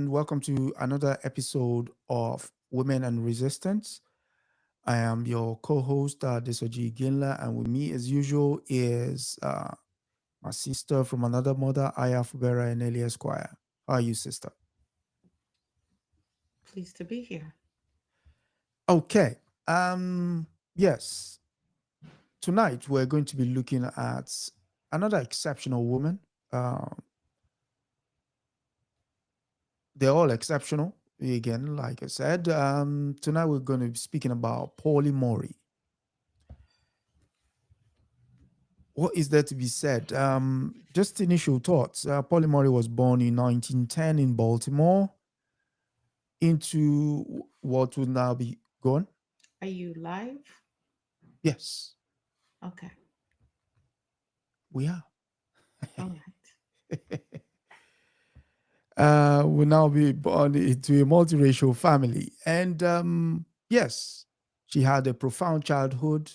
and welcome to another episode of Women and Resistance. I am your co-host, Adesoji Iginla, and with me, as usual, is my sister from another mother, Fubara Eneli Esq. How are you, sister? Pleased to be here. Okay. Yes. Tonight we're going to be looking at another exceptional woman. Um, they're all exceptional. Again, like I said, tonight we're going to be speaking about Pauli Murray. What is there to be said? Just initial thoughts. Pauli Murray was born in 1910 in Baltimore into what would now be gone. Are you live? Yes, Okay. we are. All right. Will now be born into a multiracial family. And yes, she had a profound childhood.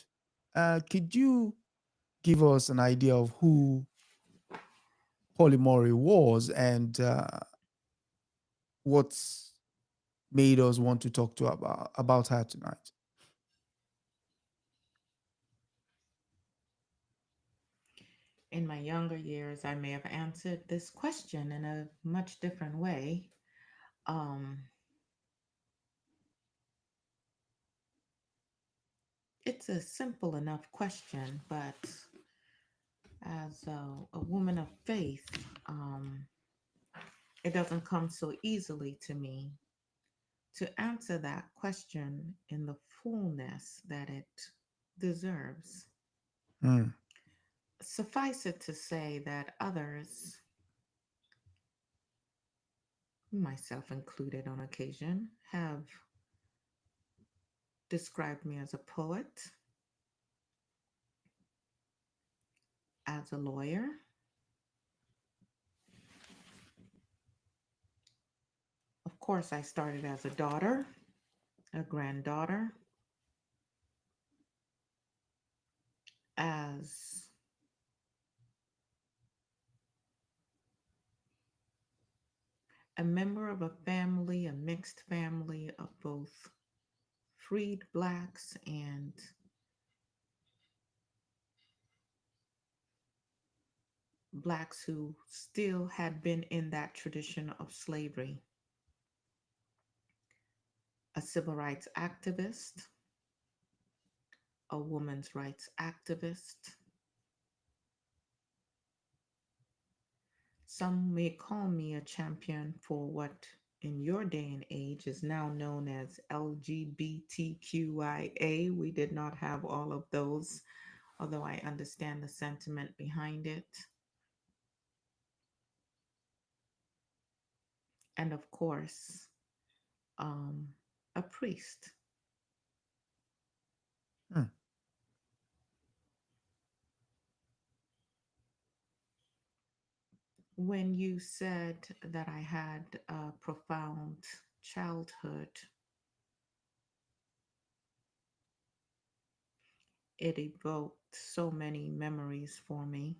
Could you give us an idea of who Pauli Murray was and what made us want to talk to her about her tonight? In my younger years, I may have answered this question in a much different way. Um, it's a simple enough question, but as a woman of faith, it doesn't come so easily to me to answer that question in the fullness that it deserves. Mm, Suffice it to say that others, myself included on occasion, have described me as a poet, as a lawyer. Of course, I started as a daughter, a granddaughter, as a member of a family, a mixed family of both freed blacks and blacks who still had been in that tradition of slavery, a civil rights activist, a women's rights activist. Some may call me a champion for what in your day and age is now known as LGBTQIA. We did not have all of those, although I understand the sentiment behind it. And of course, um, a priest. mm, When you said that I had a profound childhood, it evoked so many memories for me,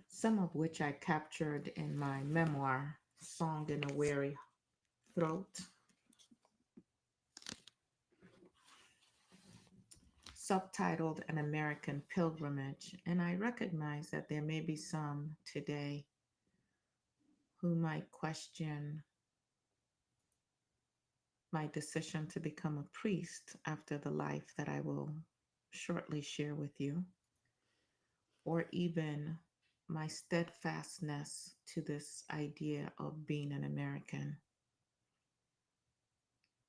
some of which I captured in my memoir, Song in a Weary Throat, subtitled An American Pilgrimage. And I recognize that there may be some today who might question my decision to become a priest after the life that I will shortly share with you, or even my steadfastness to this idea of being an American,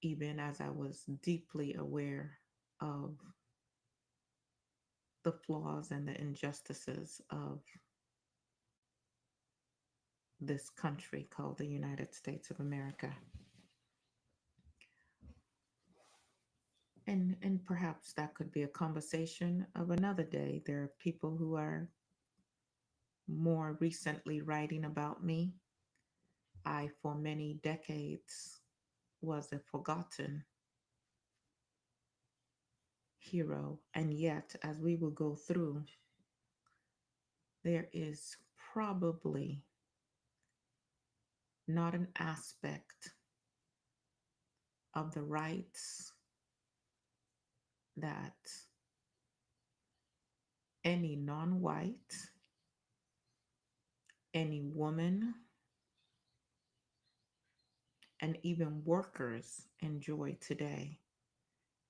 even as I was deeply aware of the flaws and the injustices of this country called the United States of America. And perhaps that could be a conversation of another day. There are people who are more recently writing about me. I, for many decades, was a forgotten hero. And yet, as we will go through, there is probably not an aspect of the rights that any non white, any woman, and even workers enjoy today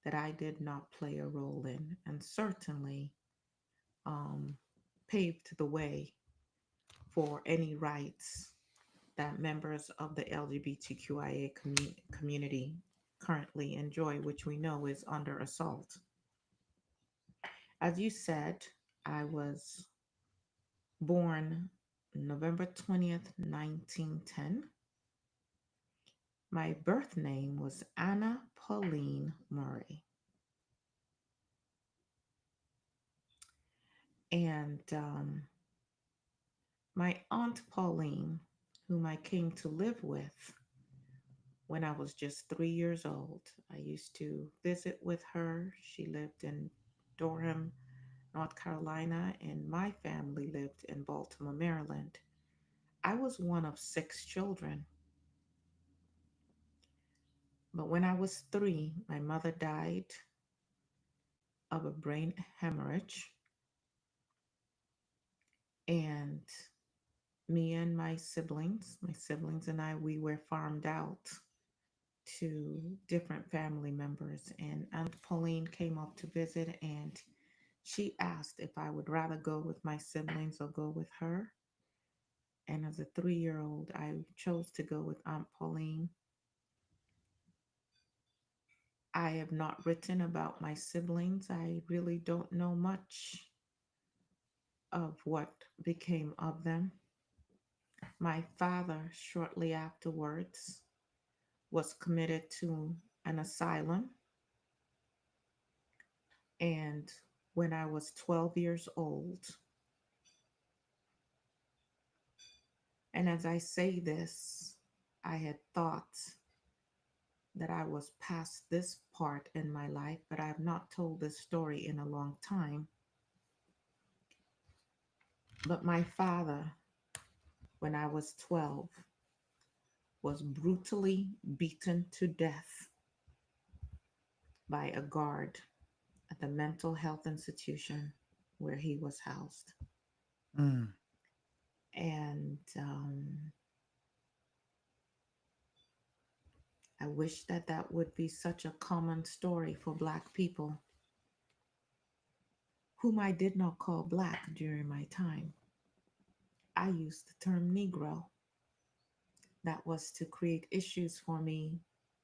that I did not play a role in, and certainly um, paved the way for any rights that members of the LGBTQIA community currently enjoy, which we know is under assault. As you said, I was born November 20th, 1910. My birth name was Anna Pauline Murray. And my Aunt Pauline, whom I came to live with when I was just 3 years old, I used to visit with her. She lived in Durham, North Carolina, and my family lived in Baltimore, Maryland. I was one of six children, but when I was three, my mother died of a brain hemorrhage, and my siblings and I, we were farmed out to different family members. And Aunt Pauline came up to visit, and she asked if I would rather go with my siblings or go with her. And as a 3 year old, I chose to go with Aunt Pauline. I have not written about my siblings. I really don't know much of what became of them. My father, shortly afterwards, was committed to an asylum. And when I was 12 years old, and as I say this, I had thought that I was past this part in my life, but I have not told this story in a long time. But my father, when I was 12, was brutally beaten to death by a guard at the mental health institution where he was housed. Mm. And I wish that that would be such a common story for Black people, whom I did not call Black during my time. I used the term Negro. That was to create issues for me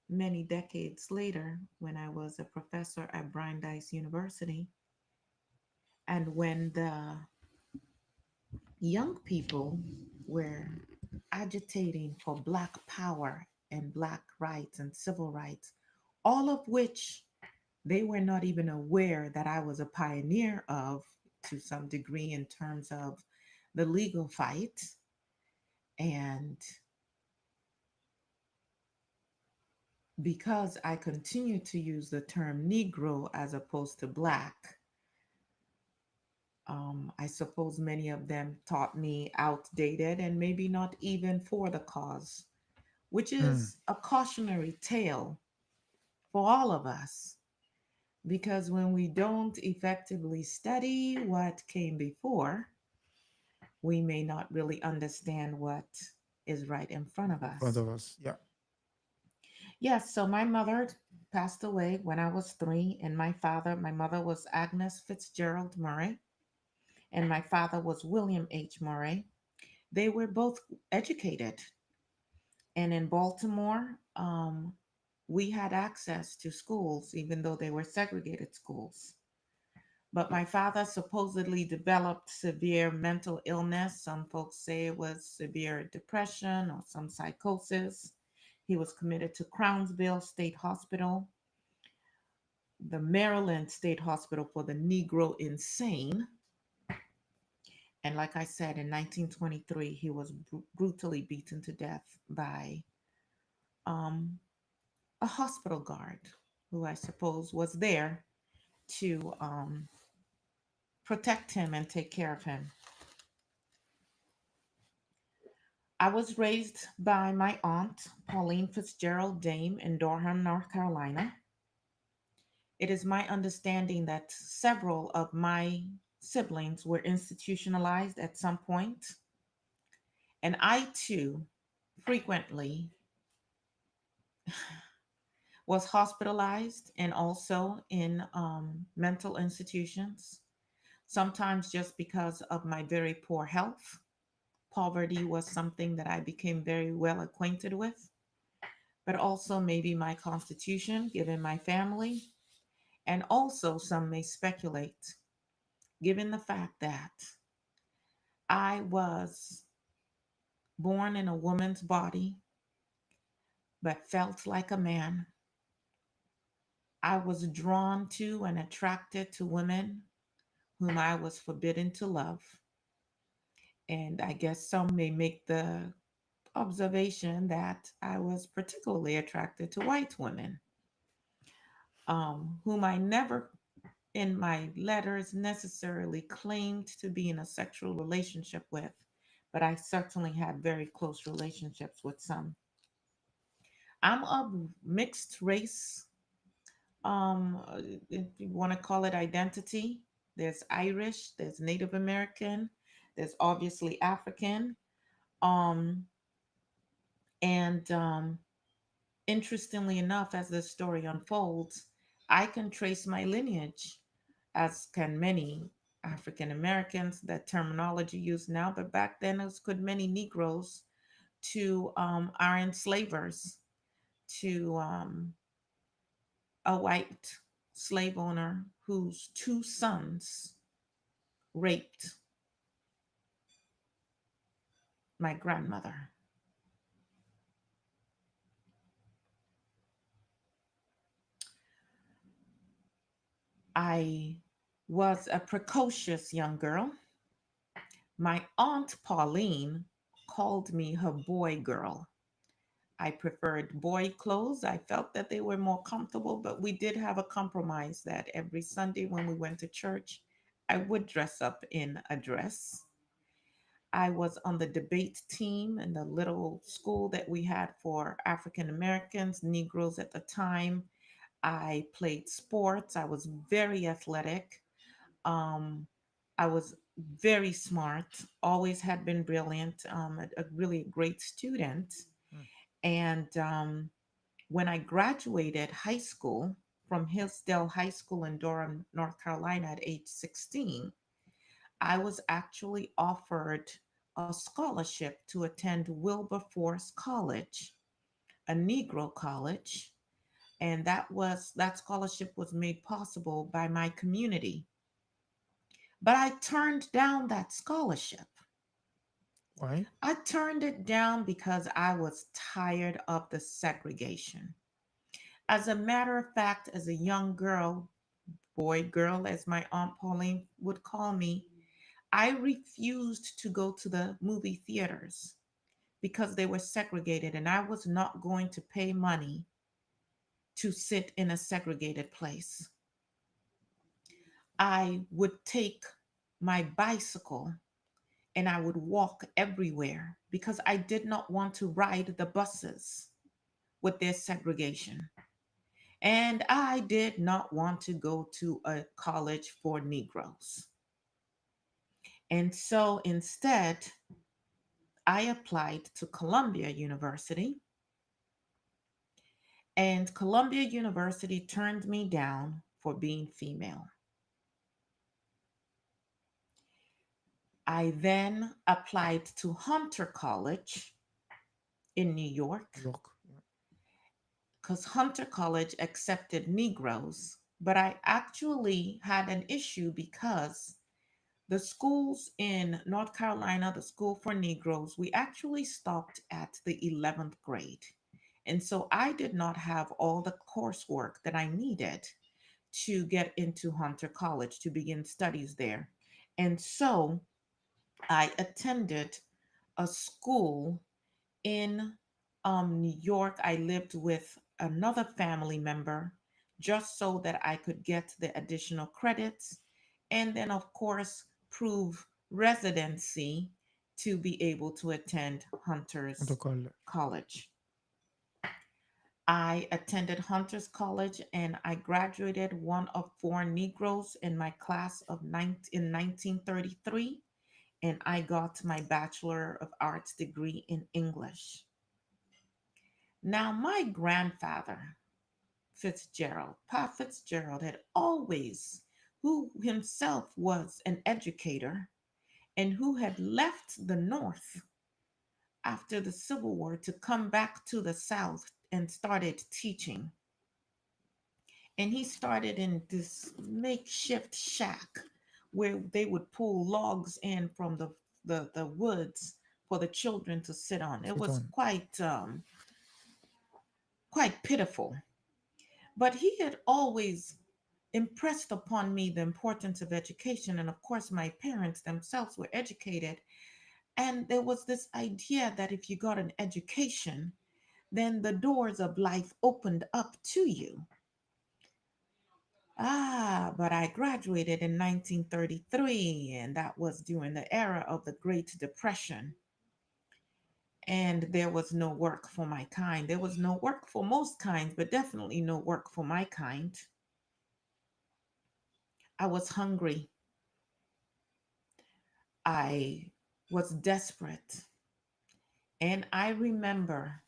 many decades later when I was a professor at Brandeis University. And when the young people were agitating for Black power and Black rights and civil rights, all of which they were not even aware that I was a pioneer of to some degree in terms of the legal fight. And because I continue to use the term Negro as opposed to Black, I suppose many of them taught me outdated and maybe not even for the cause, which Mm. is a cautionary tale for all of us. Because when we don't effectively study what came before, we may not really understand what is right in front of In front us. of us. Yeah. Yes, so my mother passed away when I was three, and my mother was Agnes Fitzgerald Murray, and my father was William H. Murray. They were both educated, and in Baltimore, we had access to schools, even though they were segregated schools. But my father supposedly developed severe mental illness. Some folks say it was severe depression or some psychosis. He was committed to Crownsville State Hospital, the Maryland State Hospital for the Negro Insane. And like I said, in 1923, he was brutally beaten to death by um, a hospital guard who I suppose was there to protect him and take care of him. I was raised by my aunt, Pauline Fitzgerald Dame, in Durham, North Carolina. It is my understanding that several of my siblings were institutionalized at some point, and I too frequently was hospitalized and also in mental institutions, sometimes just because of my very poor health. Poverty was something that I became very well acquainted with, but also maybe my constitution, given my family. And also, some may speculate, given the fact that I was born in a woman's body, but felt like a man. I was drawn to and attracted to women whom I was forbidden to love. And I guess some may make the observation that I was particularly attracted to white women, whom I never in my letters necessarily claimed to be in a sexual relationship with, but I certainly had very close relationships with some. I'm of mixed race, if you want to call it identity. There's Irish, there's Native American, there's obviously African. Um, and Interestingly enough, as this story unfolds, I can trace my lineage, as can many African Americans, that terminology used now, but back then as could many Negroes, to our enslavers, to a white slave owner whose two sons raped my grandmother. I was a precocious young girl. My aunt Pauline called me her boy girl. I preferred boy clothes. I felt that they were more comfortable, but we did have a compromise that every Sunday when we went to church, I would dress up in a dress. I was on the debate team in the little school that we had for African Americans, Negroes at the time. I played sports. I was very athletic. Um, I was very smart, always had been brilliant, a really great student. Mm. And When I graduated high school from Hillsdale High School in Durham, North Carolina at age 16, I was actually offered a scholarship to attend Wilberforce College, a Negro college, and that scholarship was made possible by my community. But I turned down that scholarship. Why? I turned it down because I was tired of the segregation. As a matter of fact, as a young girl, boy, girl, as my Aunt Pauline would call me, I refused to go to the movie theaters because they were segregated and I was not going to pay money to sit in a segregated place. I would take my bicycle and I would walk everywhere because I did not want to ride the buses with their segregation. And I did not want to go to a college for Negroes. And so instead, I applied to Columbia University, and Columbia University turned me down for being female. I then applied to Hunter College in New York York. Yeah. because Hunter College accepted Negroes, but I actually had an issue because the schools in North Carolina, the School for Negroes, we actually stopped at the 11th grade. And so I did not have all the coursework that I needed to get into Hunter College to begin studies there. And so I attended a school in New York. I lived with another family member just so that I could get the additional credits and then, of course, prove residency to be able to attend Hunter's Protocol. College. I attended Hunter's College and I graduated one of four Negroes in my class in 1933, and I got my Bachelor of Arts degree in English. Now, my grandfather, Pa Fitzgerald, had always, who himself was an educator and who had left the North after the Civil War to come back to the South and started teaching. And he started in this makeshift shack where they would pull logs in from the woods for the children to sit on. It Sit was on. quite pitiful. But he had always impressed upon me the importance of education. And of course, my parents themselves were educated. And there was this idea that if you got an education, then the doors of life opened up to you. But I graduated in 1933, and that was during the era of the Great Depression. And there was no work for my kind. There was no work for most kinds, but definitely no work for my kind. I was hungry. I was desperate. And I remember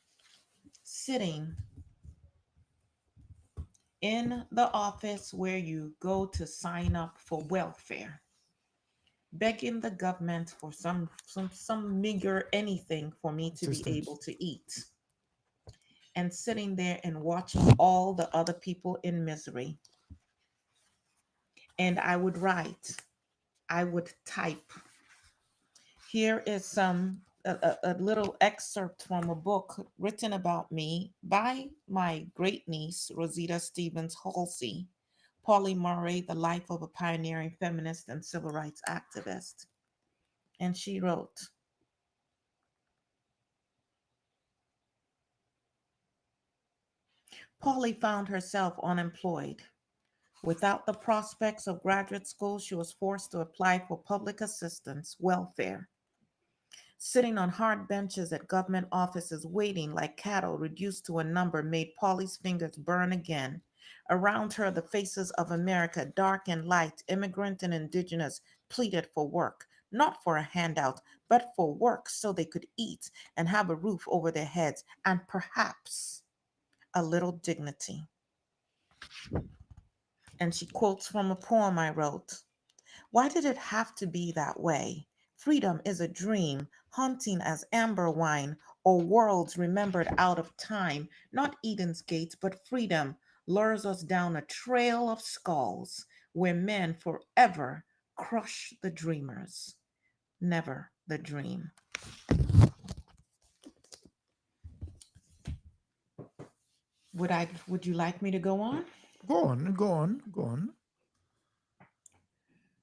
sitting in the office where you go to sign up for welfare, begging the government for some meager anything for me to be able Assistance. to eat, and sitting there and watching all the other people in misery. And I would write, I would type. Here is a little excerpt from a book written about me by my great niece Rosita Stevens Halsey, Pauli Murray, The Life of a Pioneering Feminist and Civil Rights Activist. And she wrote, Pauli found herself unemployed. Without the prospects of graduate school, she was forced to apply for public assistance, welfare. Sitting on hard benches at government offices, waiting like cattle reduced to a number, made Polly's fingers burn again. Around her, the faces of America, dark and light, immigrant and indigenous, pleaded for work, not for a handout, but for work so they could eat and have a roof over their heads and perhaps a little dignity. And she quotes from a poem I wrote. Why did it have to be that way? Freedom is a dream, haunting as amber wine, or worlds remembered out of time. Not Eden's gate, but freedom lures us down a trail of skulls where men forever crush the dreamers, never the dream. Would you like me to go on? Go on, go on, go on.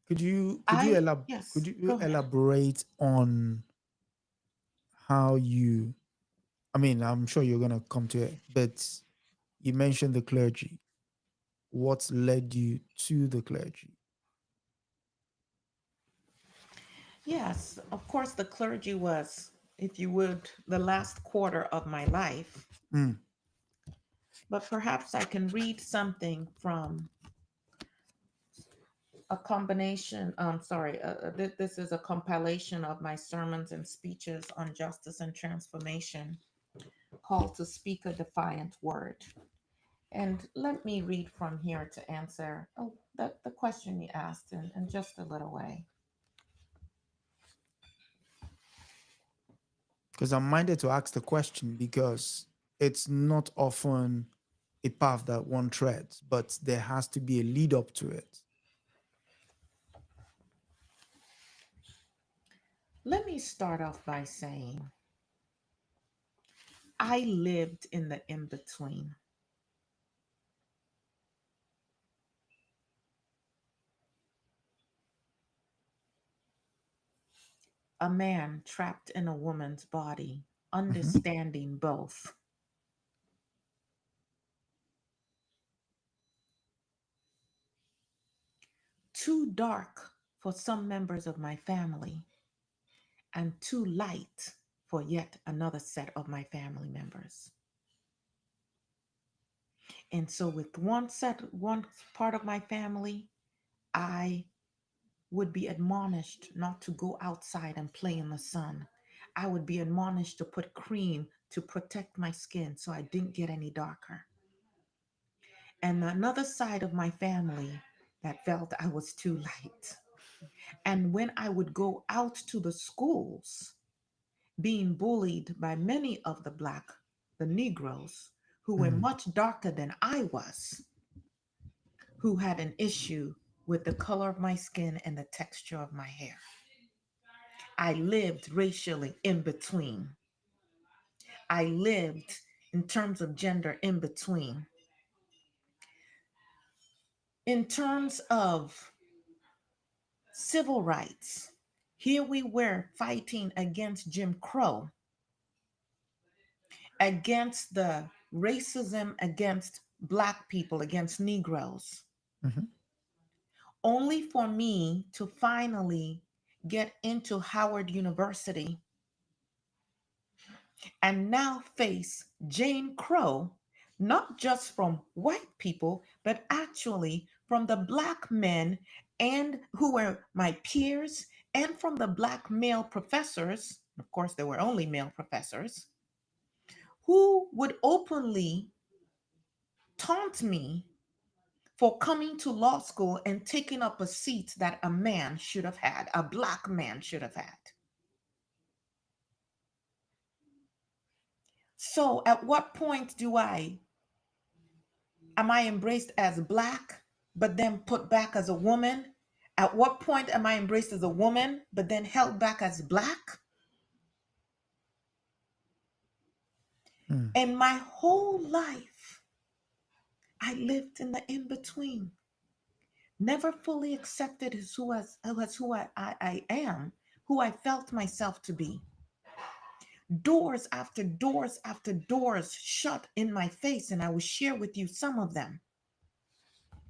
Could Yes, you go ahead. elaborate on how you, I mean, I'm sure you're gonna come to it, but you mentioned the clergy. What's led you to the clergy? Yes, of course, the clergy was, if you would, the last quarter of my life. Mm, But perhaps I can read something from a combination. This is a compilation of my sermons and speeches on justice and transformation called to speak a defiant word. And let me read from here to answer the question you asked in just a little way. because I'm minded to ask the question because it's not often a path that one treads, but there has to be a lead up to it. Let me start off by saying I lived in the in between. A man trapped in a woman's body, Mhm. understanding both. Too dark for some members of my family, and too light for yet another set of my family members. And so, with one part of my family, I would be admonished not to go outside and play in the sun. I would be admonished to put cream to protect my skin so I didn't get any darker. And another side of my family that felt I was too light. And when I would go out to the schools, being bullied by many of the Negroes, who were Mm. much darker than I was, who had an issue with the color of my skin and the texture of my hair. I lived racially in between. I lived in terms of gender in between. In terms of civil rights, here we were fighting against Jim Crow, against the racism against Black people, against Negroes, Mhm. only for me to finally get into Howard University and now face Jane Crow, not just from white people, but actually from the Black men and who were my peers and from the Black male professors. Of course, there were only male professors who would openly taunt me for coming to law school and taking up a seat that a man should have had, a Black man should have had. So, at what point am I embraced as Black, but then put back as a woman? At what point am I embraced as a woman, but then held back as Black? Mm. And my whole life, I lived in the in between, never fully accepted as who I am, who I felt myself to be. Doors after doors after doors shut in my face, and I will share with you some of them.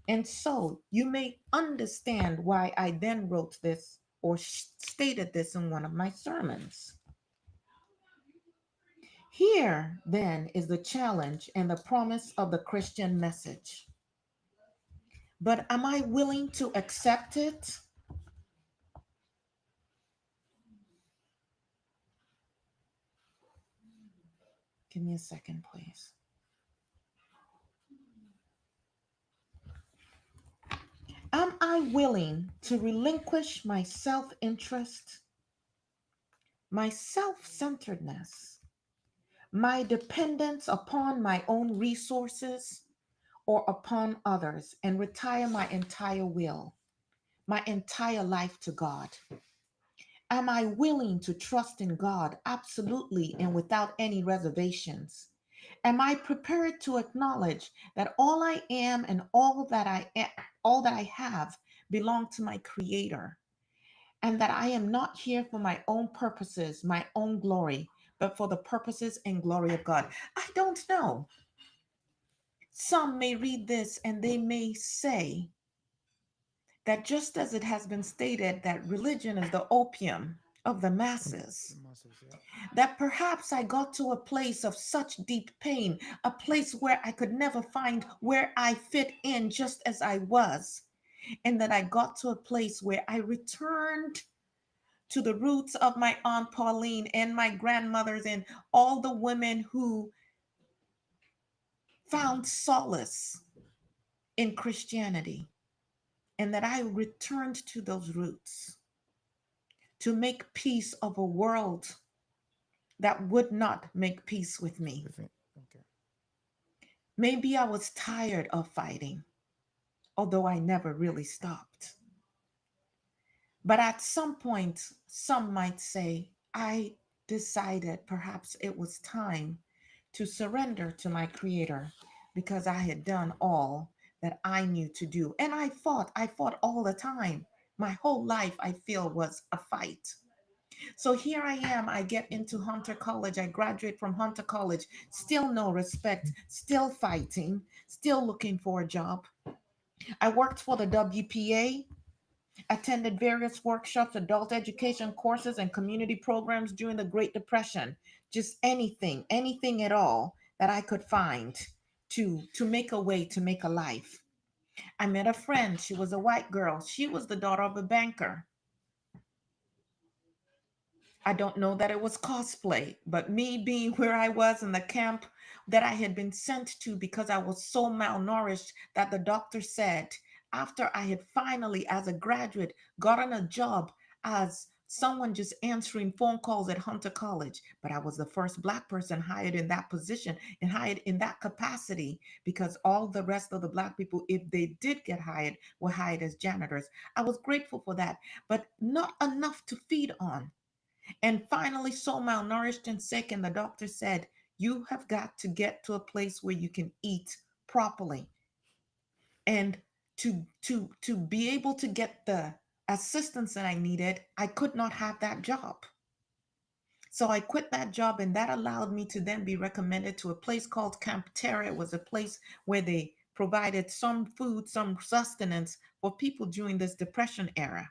And so you may understand why I then wrote this or stated this in one of my sermons. Here, then, is the challenge and the promise of the Christian message. But am I willing to accept it? Give me a second, please. Am I willing to relinquish my self interest, my self centeredness, my dependence upon my own resources or upon others, and retire my entire will, my entire life to God? Am I willing to trust in God absolutely and without any reservations? Am I prepared to acknowledge that all I am and all that I have belong to my Creator, and that I am not here for my own purposes, my own glory, but for the purposes and glory of God? I don't know. Some may read this and they may say that just as it has been stated that religion is the opium of the Of the masses, masses, yeah. that perhaps I got to a place of such deep pain, a place where I could never find where I fit in just as I was, and that I got to a place where I returned to the roots of my Aunt Pauline and my grandmothers and all the women who found solace in Christianity, and that I returned to those roots to make peace of a world that would not make peace with me. With it. Okay. Maybe I was tired of fighting, although I never really stopped. But at some point, some might say, I decided perhaps it was time to surrender to my Creator because I had done all that I knew to do. And I fought all the time. My whole life, I feel, was a fight. So here I am. I get into Hunter College. I graduate from Hunter College. Still no respect. Still fighting. Still looking for a job. I worked for the WPA Attended various workshops, adult education courses, and community programs during the Great Depression. Just anything at all that I could find to make a way, to make a life. I met a friend. She was a white girl. She was the daughter of a banker. I don't know that it was cosplay, but me being where I was in the camp that I had been sent to because I was so malnourished that the doctor said, after I had finally, as a graduate, gotten a job as someone just answering phone calls at Hunter College, but I was the first Black person hired in that position and hired in that capacity because all the rest of the Black people, if they did get hired, were hired as janitors. I was grateful for that, but not enough to feed on, and finally so malnourished and sick. And the doctor said, you have got to get to a place where you can eat properly. And to be able to get the assistance that I needed, I could not have that job. So I quit that job, and that allowed me to then be recommended to a place called Camp Terra. It was a place where they provided some food, some sustenance for people during this depression era.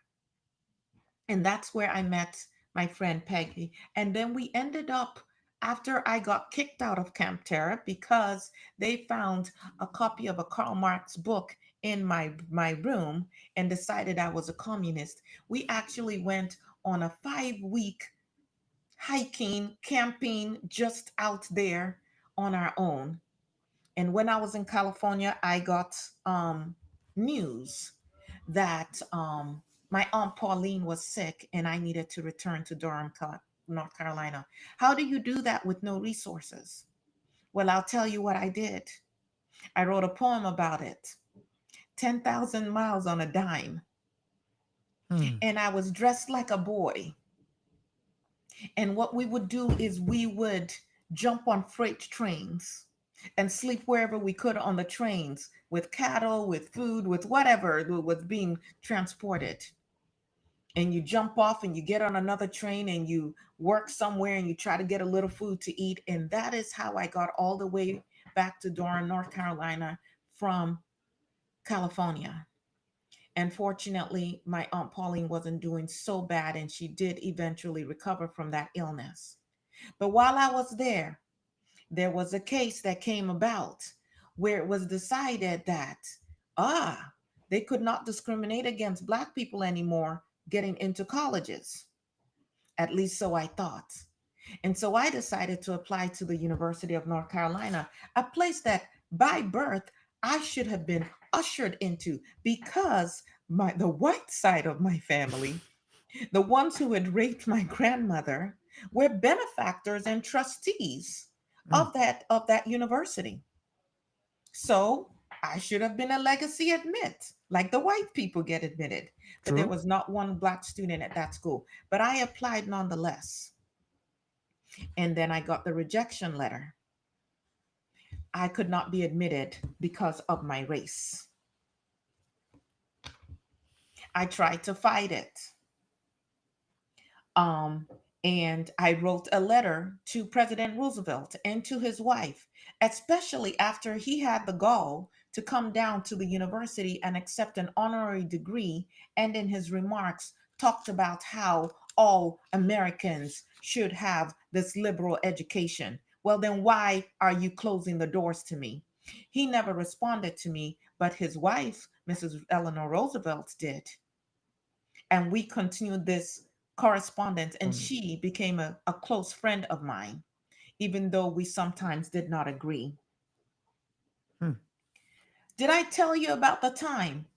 And that's where I met my friend Peggy. And then we ended up, after I got kicked out of Camp Terra because they found a copy of a Karl Marx book in my room and decided I was a communist. We actually went on a 5 week hiking, camping just out there on our own. And when I was in California, I got news that my Aunt Pauline was sick and I needed to return to Durham, North Carolina. How do you do that with no resources? Well, I'll tell you what I did. I wrote a poem about it, 10,000 miles on a dime. Hmm. And I was dressed like a boy. And what we would do is we would jump on freight trains and sleep wherever we could on the trains with cattle, with food, with whatever was being transported. And you jump off and you get on another train and you work somewhere and you try to get a little food to eat. And that is how I got all the way back to Durham, North Carolina from California. And fortunately, my Aunt Pauline wasn't doing so bad and she did eventually recover from that illness. But while I was there was a case that came about where it was decided that, ah, they could not discriminate against Black people anymore getting into colleges. At least so I thought. And so I decided to apply to the University of North Carolina, a place that by birth I should have been ushered into because the white side of my family, the ones who had raped my grandmother, were benefactors and trustees Hmm. of that university. So I should have been a legacy admit, like the white people get admitted. But there True. was not one Black student at that school. But I applied nonetheless. And then I got the rejection letter. I could not be admitted because of my race. I tried to fight it. Um, and I wrote a letter to President Roosevelt and to his wife, especially after he had the gall to come down to the university and accept an honorary degree. And in his remarks, talked about how all Americans should have this liberal education. Well, then why are you closing the doors to me? He never responded to me, but his wife, Mrs. Eleanor Roosevelt, did. And we continued this correspondence, and Um, she became a close friend of mine, even though we sometimes did not agree. hmm. Did I tell you about the time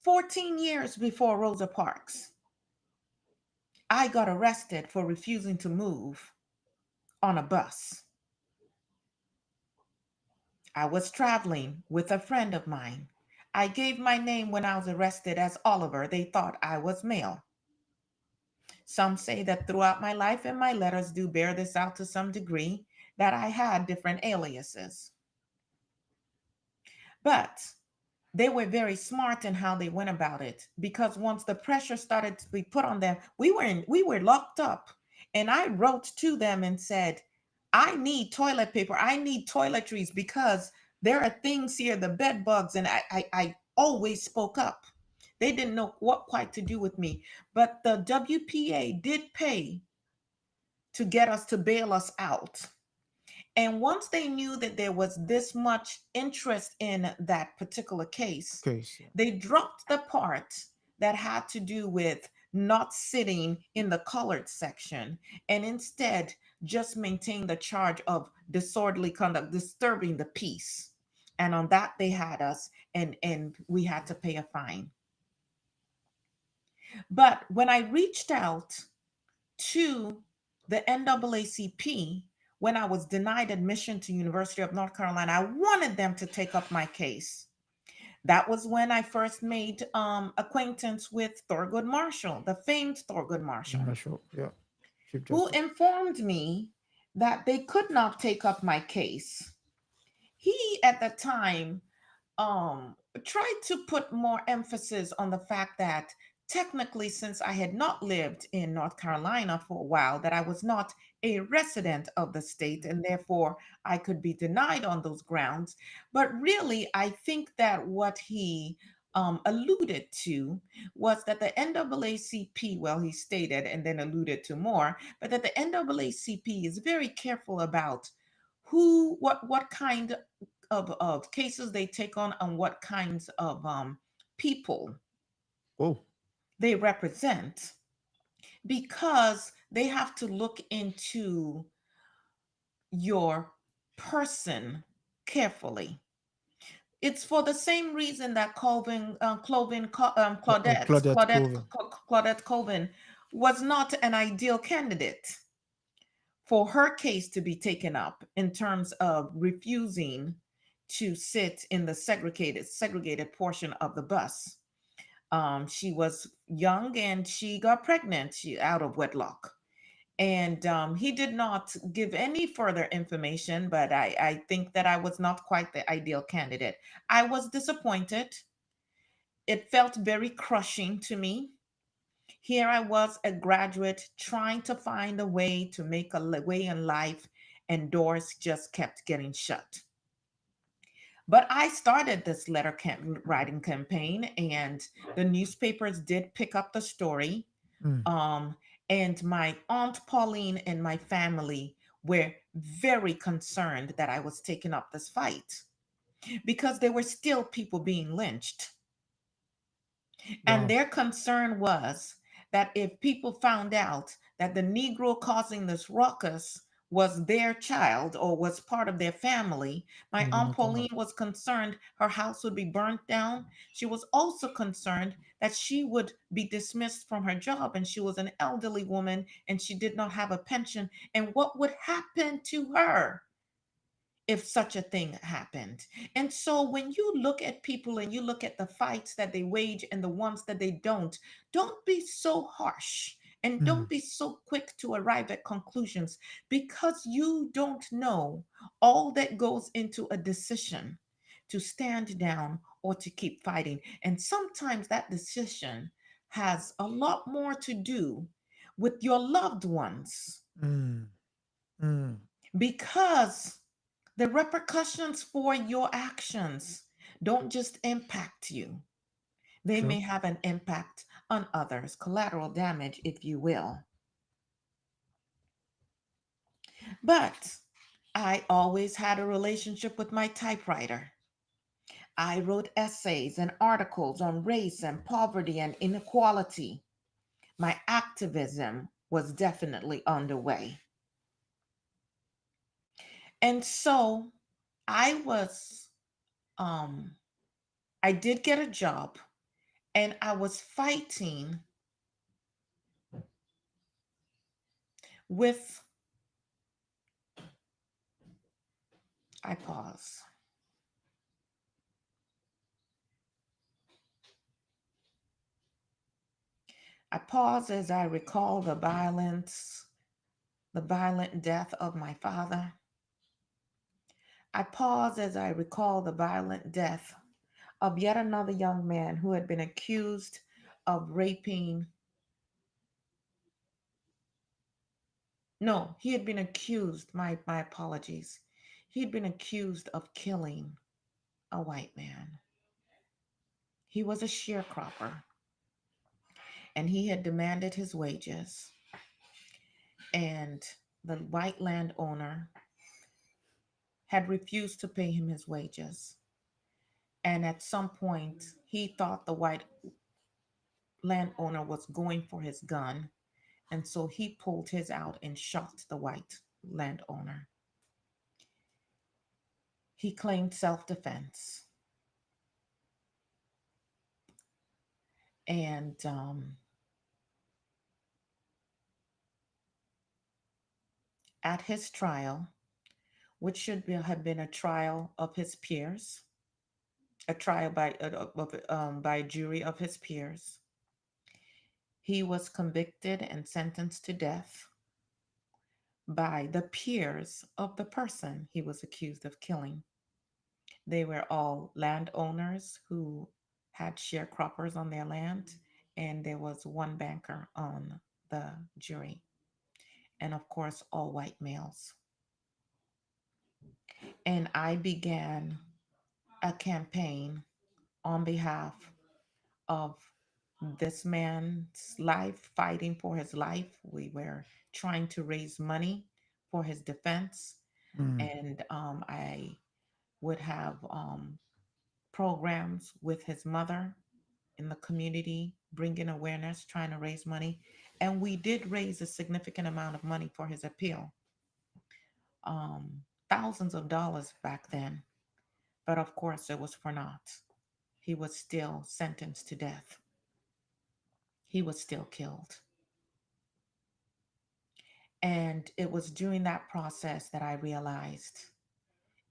14 years before Rosa Parks I got arrested for refusing to move on a bus? I was traveling with a friend of mine. I gave my name when I was arrested as Oliver. They thought I was male. Some say that throughout my life, and my letters do bear this out to some degree, that I had different aliases. But they were very smart in how they went about it, because once the pressure started to be put on them, we were locked up. And I wrote to them and said, I need toilet paper. I need toiletries because there are things here, the bed bugs, and I always spoke up. They didn't know what quite to do with me. But the WPA did pay to get us to bail us out. And once they knew that there was this much interest in that particular case, Case. Yeah. they dropped the part that had to do with not sitting in the colored section and instead just maintained the charge of disorderly conduct, disturbing the peace. And on that they had us, and we had to pay a fine. But when I reached out to the NAACP, when I was denied admission to University of North Carolina, I wanted them to take up my case. That was when I first made acquaintance with Thurgood Marshall, the famed Thurgood Marshall, Marshall. Yeah. Chief who Justice. informed me that they could not take up my case. He, at the time, tried to put more emphasis on the fact that technically, since I had not lived in North Carolina for a while, that I was not a resident of the state and therefore I could be denied on those grounds. But really, I think that what he alluded to was that the NAACP, well, he stated and then alluded to more, but that the NAACP is very careful about what kind of cases they take on and what kinds of people Oh. they represent, because they have to look into your person carefully. It's for the same reason that Claudette Colvin. Claudette Colvin was not an ideal candidate for her case to be taken up in terms of refusing to sit in the segregated portion of the bus. She was young and she got pregnant out of wedlock. And he did not give any further information, but I think that I was not quite the ideal candidate. I was disappointed. It felt very crushing to me. Here I was, a graduate, trying to find a way to make a way in life, and doors just kept getting shut. But I started this writing campaign, and the newspapers did pick up the story. Mm. Um, and my Aunt Pauline and my family were very concerned that I was taking up this fight because there were still people being lynched. And Wow. their concern was that if people found out that the Negro causing this ruckus was their child or was part of their family, my They will Aunt not come back. Pauline was concerned her house would be burnt down. She was also concerned that she would be dismissed from her job, and she was an elderly woman and she did not have a pension. And what would happen to her if such a thing happened? And so when you look at people and you look at the fights that they wage and the ones that they don't be so harsh and Mm. don't be so quick to arrive at conclusions, because you don't know all that goes into a decision to stand down or to keep fighting. And sometimes that decision has a lot more to do with your loved ones, Mm. Mm. because the repercussions for your actions don't just impact you, they True. may have an impact on others, collateral damage, if you will. But I always had a relationship with my typewriter. I wrote essays and articles on race and poverty and inequality. My activism was definitely underway. And so I was, um, I did get a job, and I was fighting with, I pause. I pause as I recall the violent death of my father. I pause as I recall the violent death of yet another young man who had been accused of raping. No, he had been accused, my apologies. He had been accused of killing a white man. He was a sharecropper. and he had demanded his wages, and the white landowner had refused to pay him his wages. And at some point, he thought the white landowner was going for his gun, and so he pulled his out and shot the white landowner. He claimed self defense. And at his trial, which have been a trial of his peers, a trial by a jury of his peers, he was convicted and sentenced to death by the peers of the person he was accused of killing. They were all landowners who had sharecroppers on their land, and there was one banker on the jury, and of course, all white males. And I began a campaign on behalf of this man's life, fighting for his life. We were trying to raise money for his defense, Mm. and I would have programs with his mother in the community, bringing awareness, trying to raise money. And we did raise a significant amount of money for his appeal, thousands of dollars back then. But of course, it was for naught. He was still sentenced to death. He was still killed. And it was during that process that I realized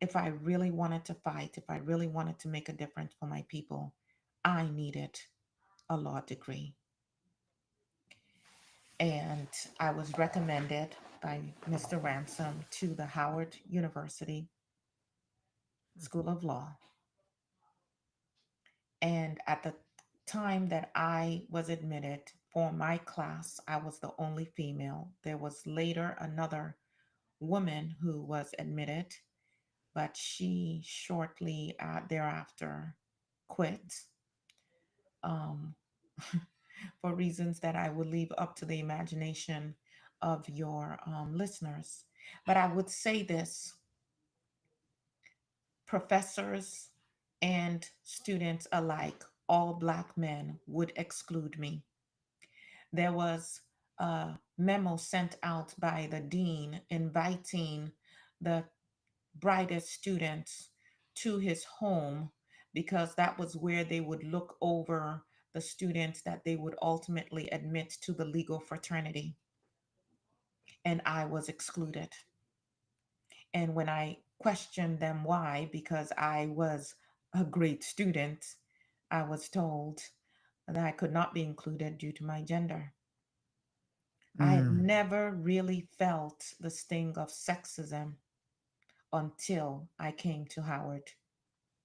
if I really wanted to fight, if I really wanted to make a difference for my people, I needed a law degree. And I was recommended by Mr. Ransom to the Howard University School of Law. And at the time that I was admitted for my class, I was the only female. There was later another woman who was admitted, but she shortly thereafter quit, um, for reasons that I would leave up to the imagination of your listeners. But I would say this: professors and students alike, all Black men, would exclude me. There was a memo sent out by the dean inviting the brightest students to his home because that was where they would look over the students that they would ultimately admit to the legal fraternity. And I was excluded. And when I questioned them why, because I was a great student, I was told that I could not be included due to my gender. I had Mm. never really felt the sting of sexism until I came to Howard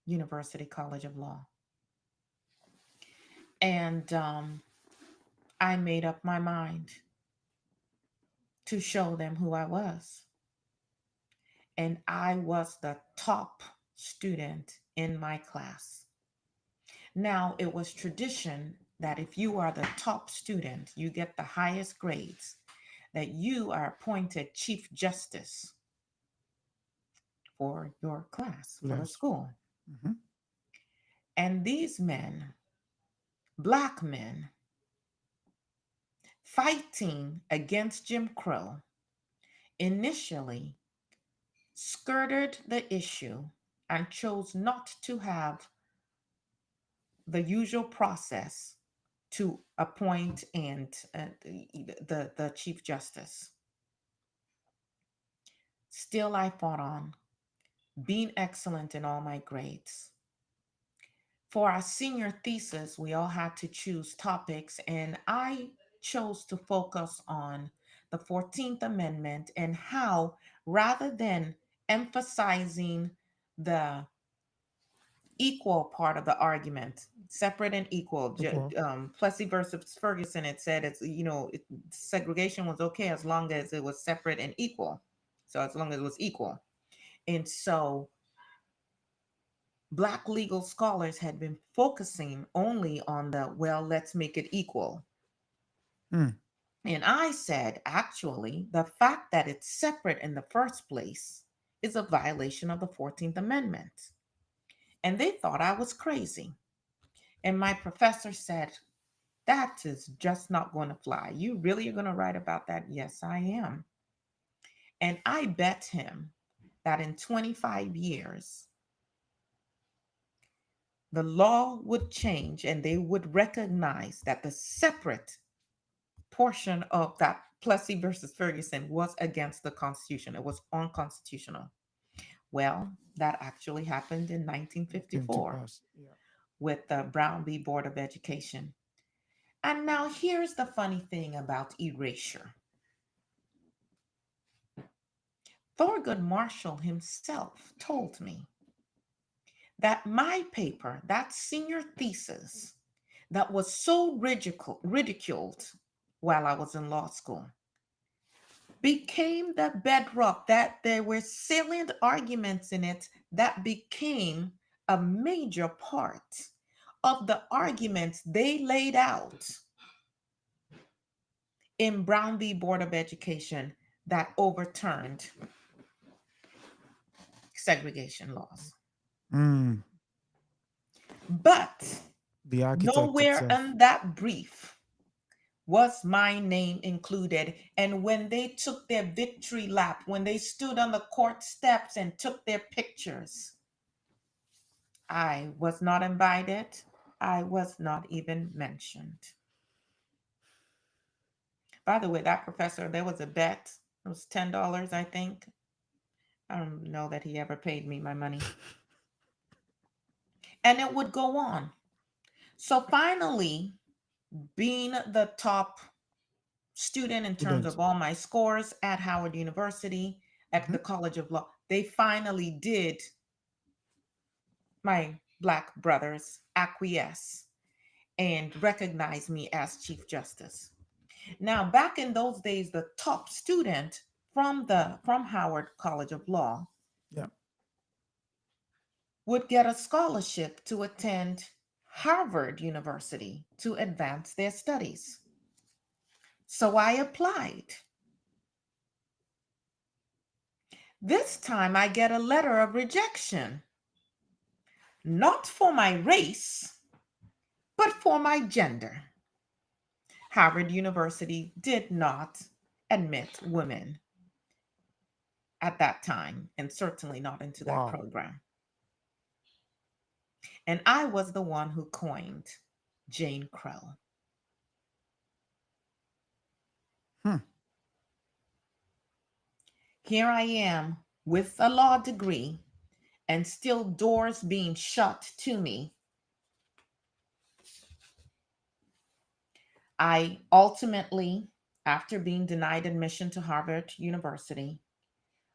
University College of Law. And I made up my mind to show them who I was. And I was the top student in my class. Now, it was tradition that if you are the top student, you get the highest grades, that you are appointed Chief Justice for your class, for the Yes. school. Mhm. And these men, Black men, fighting against Jim Crow, initially skirted the issue and chose not to have the usual process to appoint and the Chief Justice. Still, I fought on, being excellent in all my grades. For our senior thesis, we all had to choose topics, and I chose to focus on the 14th Amendment and how, rather than emphasizing the equal part of the argument, separate and equal. Okay. Plessy versus Ferguson, it said segregation was okay as long as it was separate and equal. So as long as it was equal. And so Black legal scholars had been focusing only on the, well, let's make it equal. Hmm. And I said, actually, the fact that it's separate in the first place is a violation of the 14th Amendment. And they thought I was crazy. And my professor said, that is just not going to fly. You really are going to write about that? Yes, I am. And I bet him that in 25 years, the law would change and they would recognize that the separate portion of that Plessy versus Ferguson was against the Constitution. It was unconstitutional. Well, that actually happened in It came to 1954 pass. Yeah. with the Brown v. Board of Education. And now here's the funny thing about erasure. Thurgood Marshall himself told me that my paper, that senior thesis, that was so ridiculed while I was in law school, became the bedrock, that there were salient arguments in it that became a major part of the arguments they laid out in Brown v. Board of Education that overturned segregation laws. Hmm. But The architect nowhere itself. in that brief was my name included. And when they took their victory lap, when they stood on the court steps and took their pictures, I was not invited. I was not even mentioned. By the way, that professor, there was a bet. It was $10, I think. I don't know that he ever paid me my money. And it would go on. So finally, being the top student in terms Student. of all my scores at Howard University, at Mhm. the College of Law, they finally did, my Black brothers, acquiesce and recognize me as Chief Justice. Now, back in those days, the top student from Howard College of Law Yeah. would get a scholarship to attend Harvard University to advance their studies. So I applied. This time I get a letter of rejection, not for my race, but for my gender. Harvard University did not admit women at that time, and certainly not into that Wow. program. And I was the one who coined Jane Crow. Hmm. Here I am with a law degree and still doors being shut to me. I ultimately, after being denied admission to Harvard University,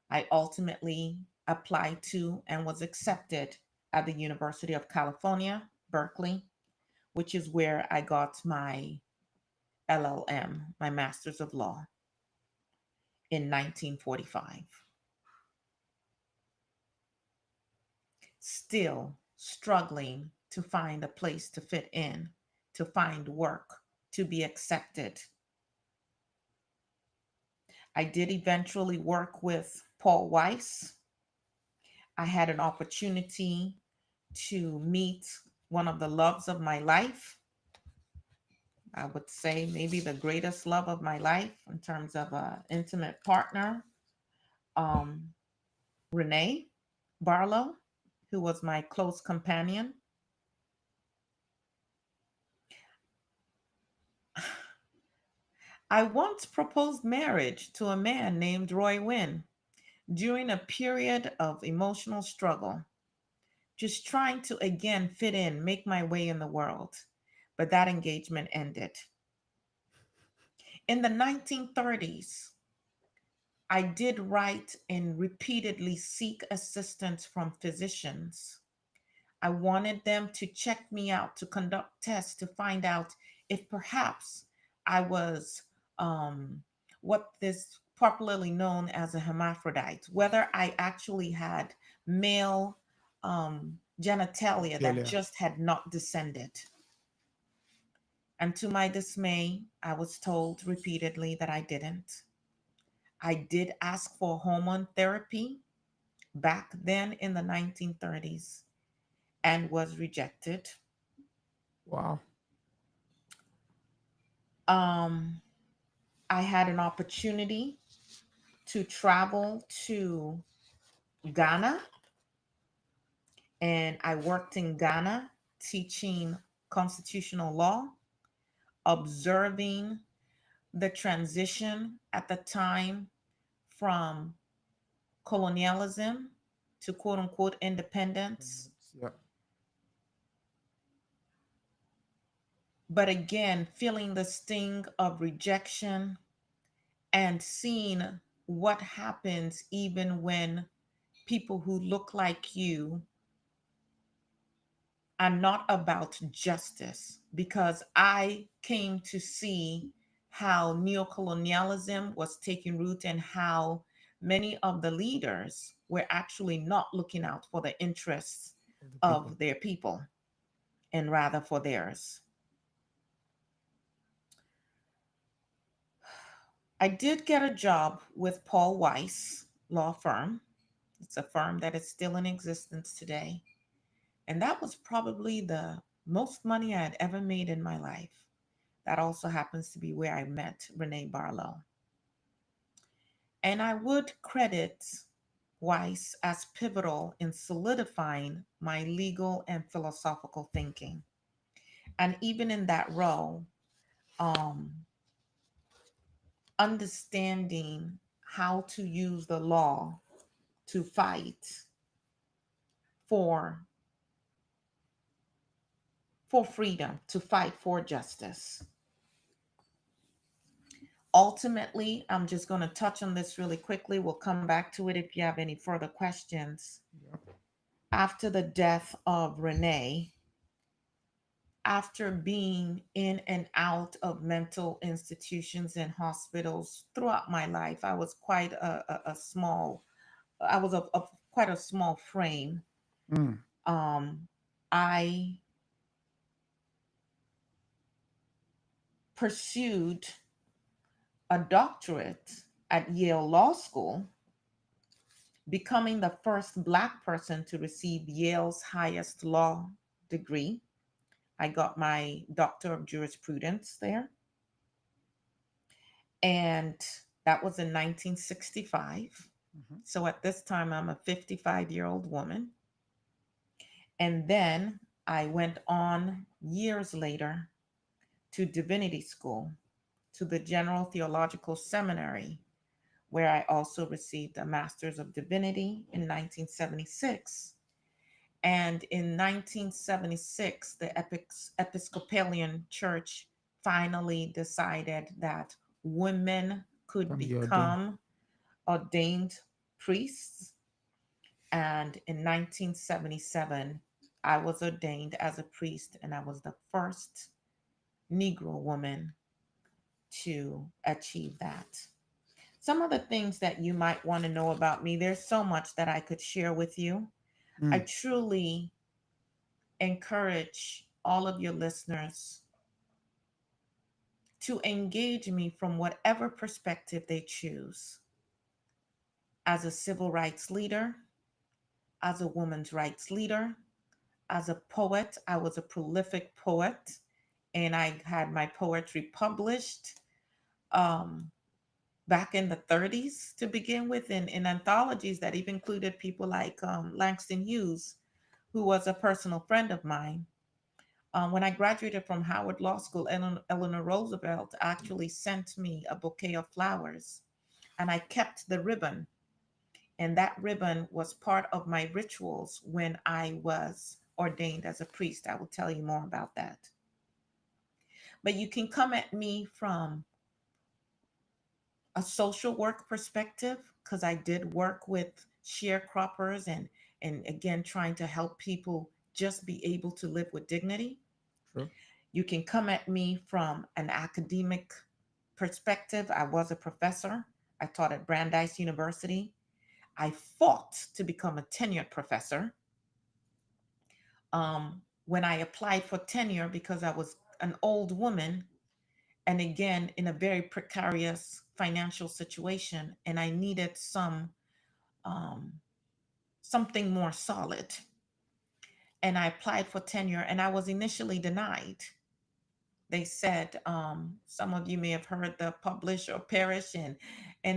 I ultimately applied to and was accepted at the University of California, Berkeley, which is where I got my LLM, my Master's of Law, in 1945. Still struggling to find a place to fit in, to find work, to be accepted. I did eventually work with Paul Weiss. I had an opportunity to meet one of the loves of my life. I would say maybe the greatest love of my life in terms of an intimate partner, um, Renee Barlow, who was my close companion. I once proposed marriage to a man named Roy Wynn during a period of emotional struggle, just trying to again fit in, make my way in the world. But that engagement ended. In the 1930s, I did write and repeatedly seek assistance from physicians. I wanted them to check me out, to conduct tests to find out if perhaps I was what is popularly known as a hermaphrodite, whether I actually had male genitalia that Genitalia. just had not descended. And to my dismay, I was told repeatedly that I didn't. I did ask for hormone therapy back then in the 1930s and was rejected. Wow. Um, I had an opportunity to travel to Ghana, and I worked in Ghana teaching constitutional law, observing the transition at the time from colonialism to quote unquote independence. Yeah. But again, feeling the sting of rejection and seeing what happens even when people who look like you are not about justice, because I came to see how neocolonialism was taking root and how many of the leaders were actually not looking out for the interests Of the people. of their people and rather for theirs. I did get a job with Paul Weiss law firm. It's a firm that is still in existence today. And that was probably the most money I had ever made in my life. That also happens to be where I met Renee Barlow. And I would credit Weiss as pivotal in solidifying my legal and philosophical thinking. And even in that role, um, understanding how to use the law to fight for for freedom, to fight for justice. Ultimately, I'm just going to touch on this really quickly. We'll come back to it if you have any further questions. Yeah. After the death of Renee, after being in and out of mental institutions and hospitals throughout my life, I was quite a small, I was of quite a small frame. Mm. Um, I pursued a doctorate at Yale Law School, becoming the first Black person to receive Yale's highest law degree. I got my Doctor of Jurisprudence there. And that was in 1965. Mhm. So at this time, I'm a 55-year-old woman. And then I went on years later to divinity school, to the General Theological Seminary, where I also received a Master's of Divinity in 1976. And in 1976, the Episcopalian Church finally decided that women could Can be ordained. become ordained priests. And in 1977, I was ordained as a priest, and I was the first Negro woman to achieve that. Some of the things that you might want to know about me, there's so much that I could share with you. I Mm. truly encourage all of your listeners to engage me from whatever perspective they choose. As a civil rights leader, as a women's rights leader, as a poet, I was a prolific poet and I had my poetry published um, back in the 30s to begin with in anthologies that even included people like Langston Hughes, who was a personal friend of mine. When I graduated from Howard Law School, Eleanor Roosevelt actually sent me a bouquet of flowers, and I kept the ribbon. And that ribbon was part of my rituals when I was ordained as a priest. I will tell you more about that. But you can come at me from a social work perspective because I did work with sharecroppers and again trying to help people just be able to live with dignity. True. You can come at me from an academic perspective. I was a professor. I taught at Brandeis University. I fought to become a tenured professor. When I applied for tenure because I was an old woman, and again in a very precarious financial situation, and I needed um, something more solid. And I applied for tenure, and I was initially denied. They said, some of you may have heard the publish or perish, and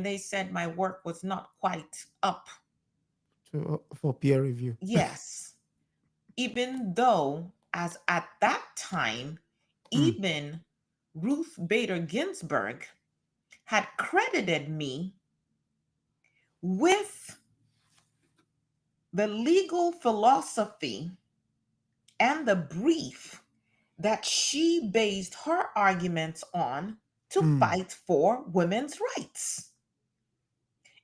they said my work was not quite up. for peer review. Yes, even though, as at that time, Hmm. even Ruth Bader Ginsburg had credited me with the legal philosophy and the brief that she based her arguments on to Hmm. fight for women's rights.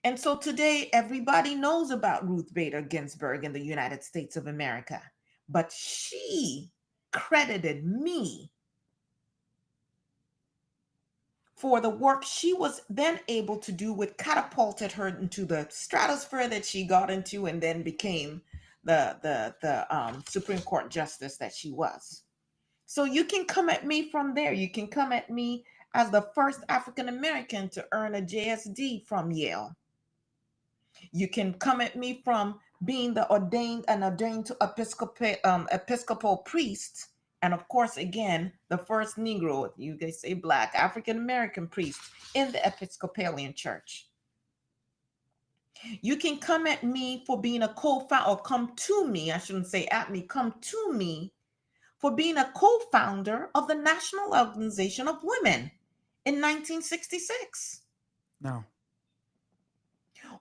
And so today, everybody knows about Ruth Bader Ginsburg in the United States of America, but she credited me for the work she was then able to do, which catapulted her into the stratosphere that she got into, and then became the Supreme Court justice that she was. So you can come at me from there. You can come at me as the first African American to earn a JSD from Yale. You can come at me from being the ordained to Episcopal priest, and of course, again, the first Negro, you guys say Black African American priest in the Episcopalian Church. You can come at me for being a co-founder, or come to me, I shouldn't say at me, come to me for being a co-founder of the National Organization of Women in 1966. Now.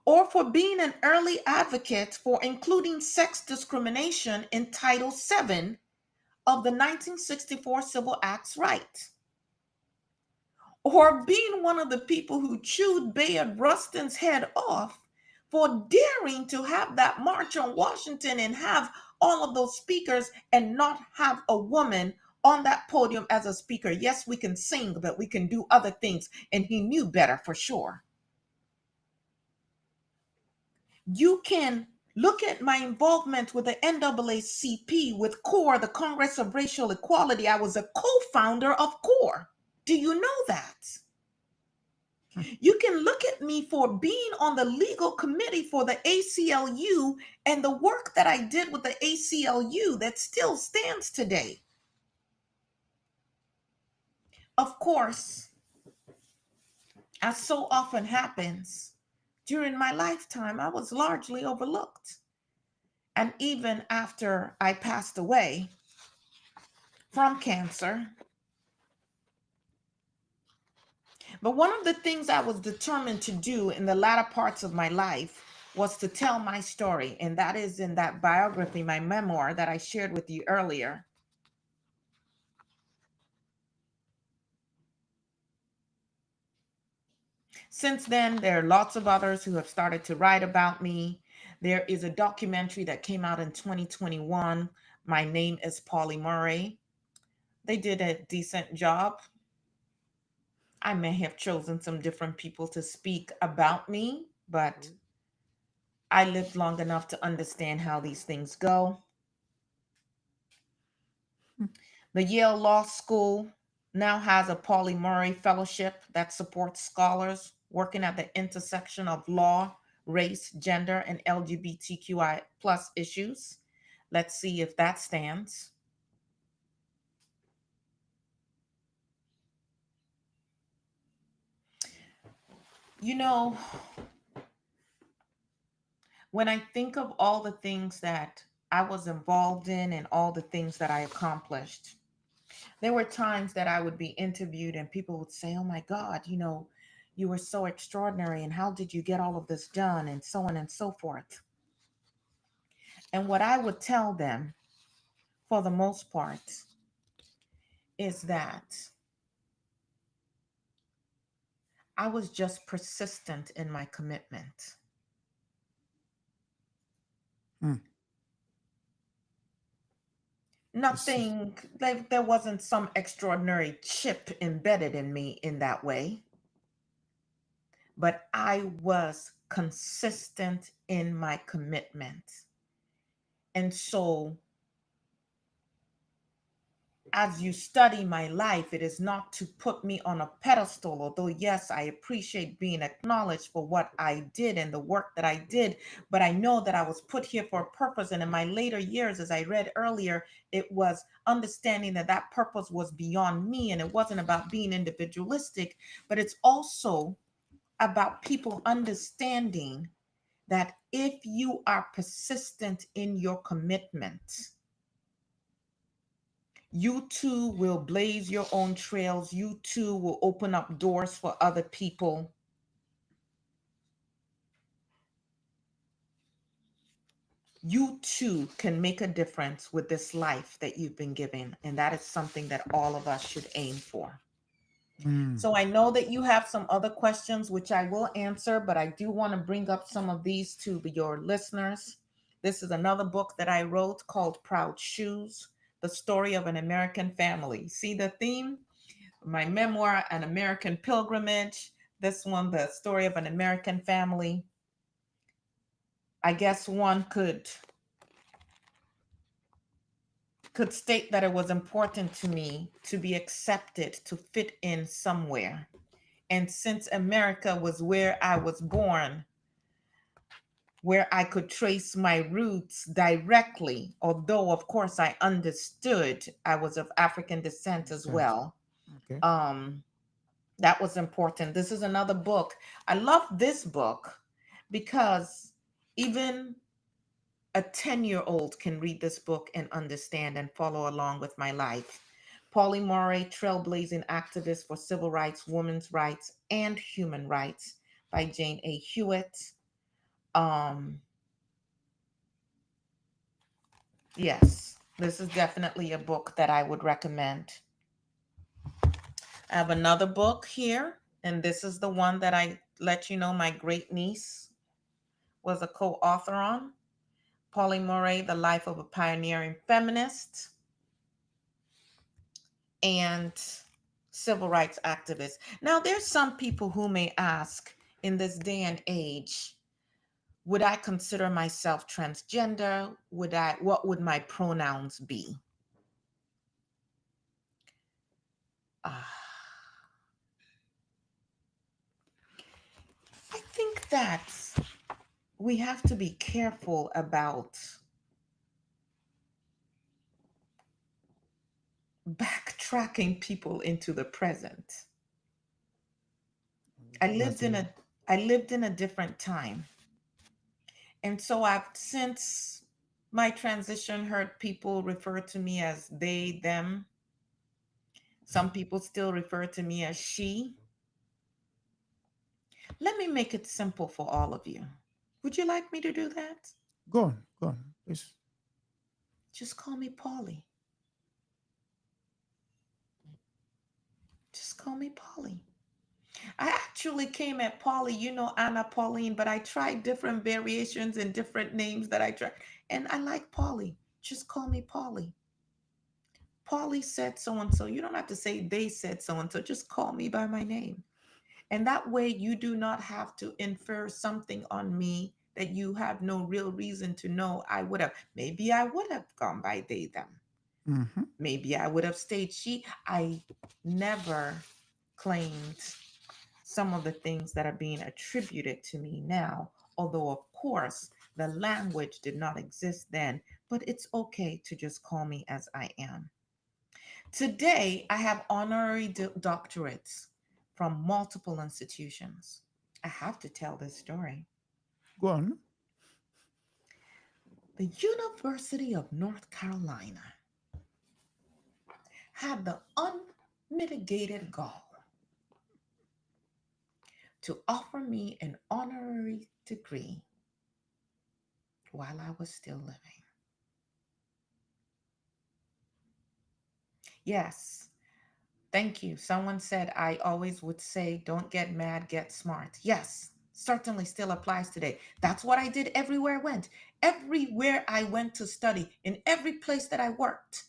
Or for being an early advocate for including sex discrimination in Title VII of the 1964 Civil Acts right. Or being one of the people who chewed Bayard Rustin's head off for daring to have that march on Washington and have all of those speakers and not have a woman on that podium as a speaker. Yes, we can sing, but we can do other things, and he knew better for sure. You can look at my involvement with the NAACP, with CORE, the Congress of Racial Equality. I was a co-founder of CORE. Do you know that? You can look at me for being on the legal committee for the ACLU and the work that I did with the ACLU that still stands today. Of course, as so often happens, during my lifetime, I was largely overlooked. And even after I passed away from cancer, but one of the things I was determined to do in the latter parts of my life was to tell my story. And that is in that biography, my memoir that I shared with you earlier. Since then, there are lots of others who have started to write about me. There is a documentary that came out in 2021. My name is Pauli Murray. They did a decent job. I may have chosen some different people to speak about me, but I lived long enough to understand how these things go. The Yale Law School now has a Pauli Murray Fellowship that supports scholars working at the intersection of law, race, gender, and LGBTQI plus issues. Let's see if that stands. You know, when I think of all the things that I was involved in and all the things that I accomplished, there were times that I would be interviewed and people would say, "Oh my God, you were so extraordinary, and how did you get all of this done?" and so on and so forth. And what I would tell them, for the most part, is that I was just persistent in my commitment. Hmm. Persist. Nothing, like there wasn't some extraordinary chip embedded in me in that way, but I was consistent in my commitment. And so as you study my life, it is not to put me on a pedestal, although, yes, I appreciate being acknowledged for what I did and the work that I did. But I know that I was put here for a purpose. And in my later years, as I read earlier, it was understanding that that purpose was beyond me. And it wasn't about being individualistic, but it's also about people understanding that if you are persistent in your commitment, you too will blaze your own trails. You too will open up doors for other people. You too can make a difference with this life that you've been given. And that is something that all of us should aim for. Mm. So I know that you have some other questions, which I will answer, but I do want to bring up some of these to your listeners. This is another book that I wrote called Proud Shoes, the story of an American family. See the theme? My memoir, An American Pilgrimage. This one, The Story of an American Family. I guess one could state that it was important to me to be accepted, to fit in somewhere. And since America was where I was born, where I could trace my roots directly, although of course I understood I was of African descent as Consent. well. Okay. Um, that was important. This is another book. I love this book because even a 10-year-old can read this book and understand and follow along with my life. Pauli Murray, Trailblazing Activist for Civil Rights, Women's Rights, and Human Rights by Jane A. Hewitt. Um, yes, this is definitely a book that I would recommend. I have another book here, and this is the one that I let you know my great niece was a co author on. Pauli Murray, The Life of a Pioneering Feminist and Civil Rights Activist. Now, there's some people who may ask in this day and age, would I consider myself transgender? What would my pronouns be? Uh, I think that we have to be careful about backtracking people into the present. I lived That's in a a I lived in a different time. And so I've since my transition heard people refer to me as they, them. Some people still refer to me as she. Let me make it simple for all of you. Would you like me to do that? go on, go on. Please. Just call me Polly. Just call me Polly. I actually came at Polly, Anna Pauline, but I tried different variations and different names that I tried. And I like Polly. Just call me Polly. Polly said so and so. You don't have to say they said so and so. Just call me by my name. And that way you do not have to infer something on me that you have no real reason to know I would have. Maybe I would have gone by they, them. Mm-hmm. Maybe I would have stayed she. I never claimed some of the things that are being attributed to me now, although, of course, the language did not exist then, but it's okay to just call me as I am. Today, I have honorary doctorates from multiple institutions. I have to tell this story. Go on. The University of North Carolina had the unmitigated gall to offer me an honorary degree while I was still living. Yes, thank you. Someone said I always would say, don't get mad, get smart. Yes, certainly still applies today. That's what I did everywhere I went. Everywhere I went to study, in every place that I worked.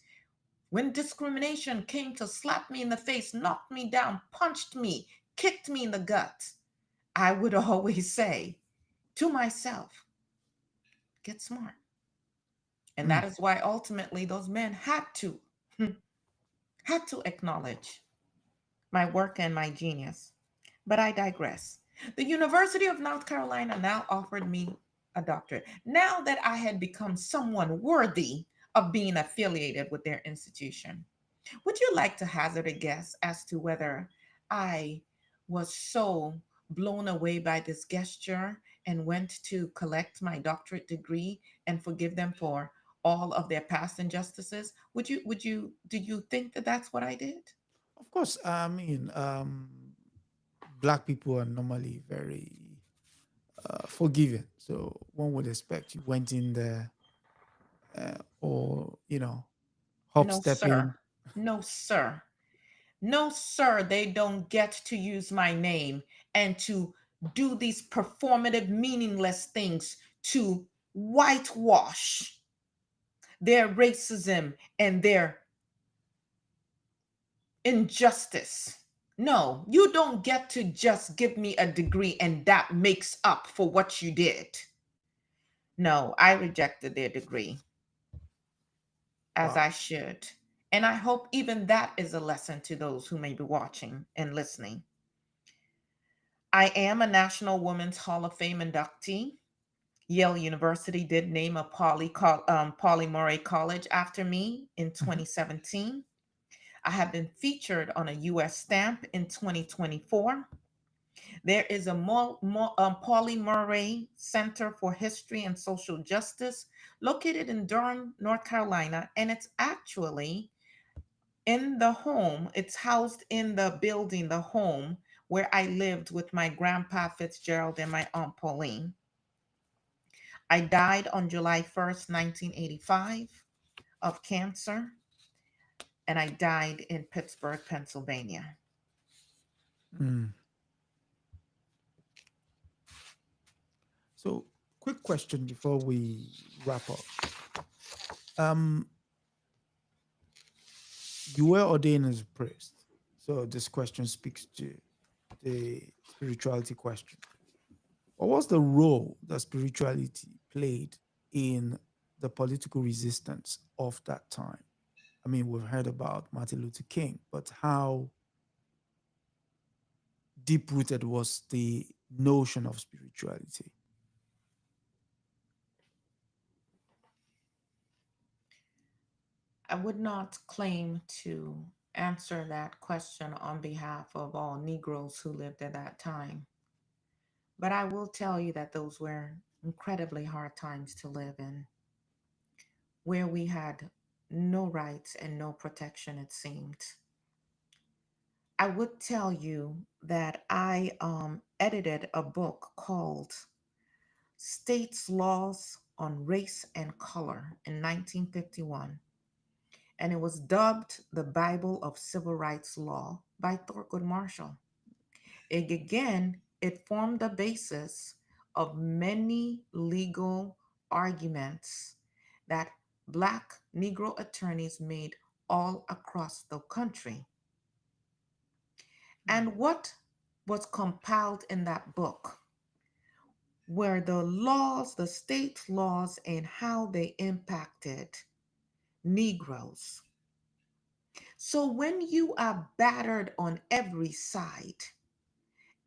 When discrimination came to slap me in the face, knock me down, punched me, kicked me in the gut, I would always say to myself, get smart. And Mm. that is why ultimately those men had to. had to acknowledge my work and my genius. But I digress. The University of North Carolina now offered me a doctorate. Now that I had become someone worthy of being affiliated with their institution, would you like to hazard a guess as to whether I was so blown away by this gesture and went to collect my doctorate degree and forgive them for all of their past injustices? Do you think that that's what I did? Of course, I mean, black people are normally very forgiving. So one would expect you went in there or, hop No, sir. stepping. No, sir. No, sir. They don't get to use my name and to do these performative, meaningless things to whitewash their racism and their injustice. No, you don't get to just give me a degree and that makes up for what you did. No, I rejected their degree, as Wow. I should. And I hope even that is a lesson to those who may be watching and listening. I am a National Women's Hall of Fame inductee. Yale University did name a Pauli Murray College after me in Mhm. 2017. I have been featured on a US stamp in 2024. There is a Pauli Murray Center for History and Social Justice located in Durham, North Carolina, and it's actually in the home, it's housed in the building, the home where I lived with my grandpa Fitzgerald and my aunt Pauline. I died on July 1st, 1985 of cancer, and I died in Pittsburgh, Pennsylvania. Mm. So, quick question before we wrap up. Um, you were ordained as a priest. So, this question speaks to the spirituality question. What was the role that spirituality played in the political resistance of that time? I mean, we've heard about Martin Luther King, but how deep rooted was the notion of spirituality? I would not claim to answer that question on behalf of all Negroes who lived at that time, but I will tell you that those were incredibly hard times to live in, where we had no rights and no protection, it seemed. I would tell you that I edited a book called States Laws on Race and Color in 1951, and it was dubbed the Bible of Civil Rights Law by Thurgood Marshall. It formed the basis of many legal arguments that Black Negro attorneys made all across the country. And what was compiled in that book were the laws, the state laws, and how they impacted Negroes. So when you are battered on every side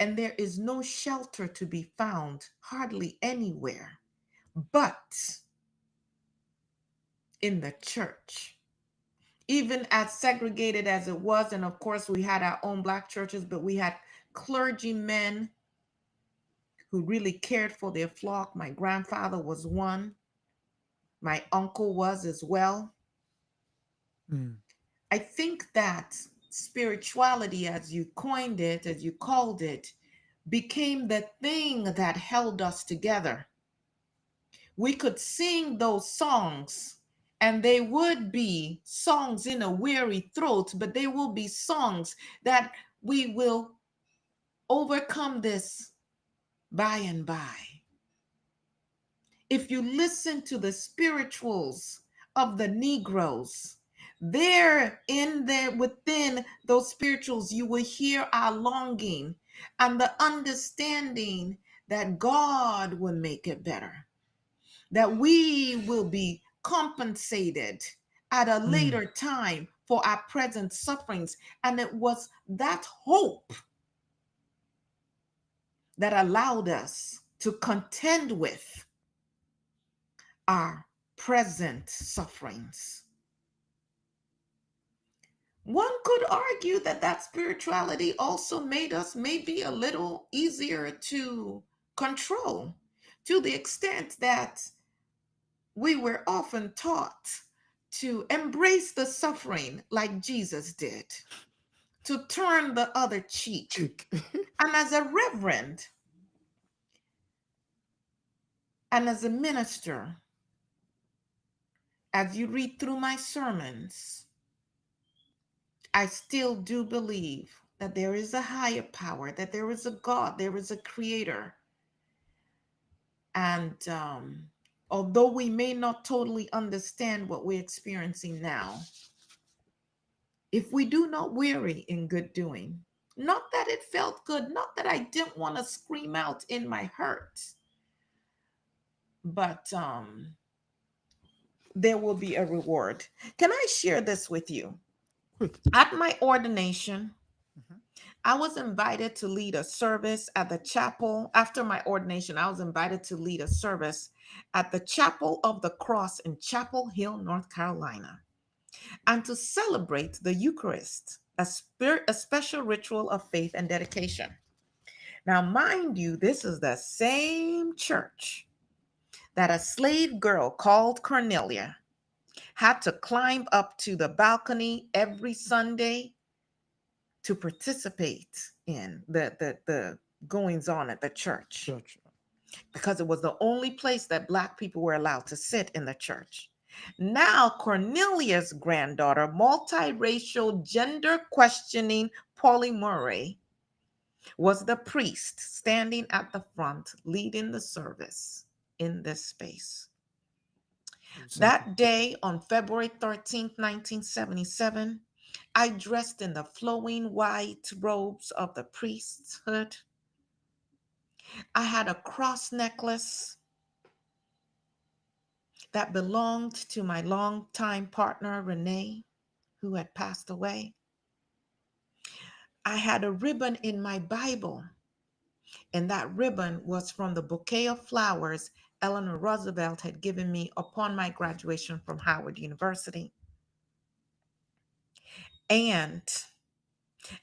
and there is no shelter to be found hardly anywhere but in the church, even as segregated as it was, and of course we had our own Black churches, but we had clergymen who really cared for their flock. My grandfather was one, my uncle was as well. Mm. I think that spirituality, as you coined it, as you called it, became the thing that held us together. We could sing those songs, and they would be songs in a weary throat, but they will be songs that we will overcome this by and by. If you listen to the spirituals of the Negroes, there in there within those spirituals, you will hear our longing and the understanding that God will make it better, that we will be compensated at a Mm. later time for our present sufferings. And it was that hope that allowed us to contend with our present sufferings. One could argue that that spirituality also made us maybe a little easier to control, to the extent that we were often taught to embrace the suffering like Jesus did, to turn the other cheek. Chick. And as a reverend and as a minister, as you read through my sermons, I still do believe that there is a higher power, that there is a God, there is a creator. And although we may not totally understand what we're experiencing now, if we do not weary in good doing, not that it felt good, not that I didn't want to scream out in my hurt, but there will be a reward. Can I share this with you? Quick. At my ordination, Mhm. I was invited to lead a service at the chapel. After my ordination, I was invited to lead a service at the Chapel of the Cross in Chapel Hill, North Carolina, and to celebrate the Eucharist, a special ritual of faith and dedication. Now, mind you, this is the same church that a slave girl called Cornelia had to climb up to the balcony every Sunday to participate in the goings on at the church, Church. because it was the only place that Black people were allowed to sit in the church. Now, Cornelia's granddaughter, multiracial, gender questioning Pauli Murray, was the priest standing at the front leading the service in this space. That day on February 13th, 1977, I dressed in the flowing white robes of the priesthood. I had a cross necklace that belonged to my longtime partner, Renee, who had passed away. I had a ribbon in my Bible, and that ribbon was from the bouquet of flowers Eleanor Roosevelt had given me upon my graduation from Howard University. And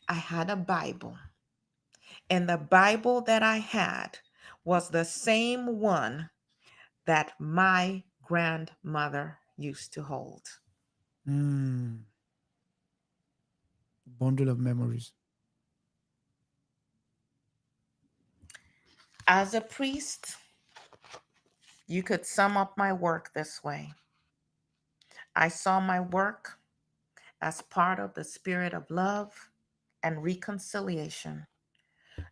I had a Bible. And the Bible that I had was the same one that my grandmother used to hold. Mm. Bundle of memories. As a priest, you could sum up my work this way. I saw my work as part of the spirit of love and reconciliation,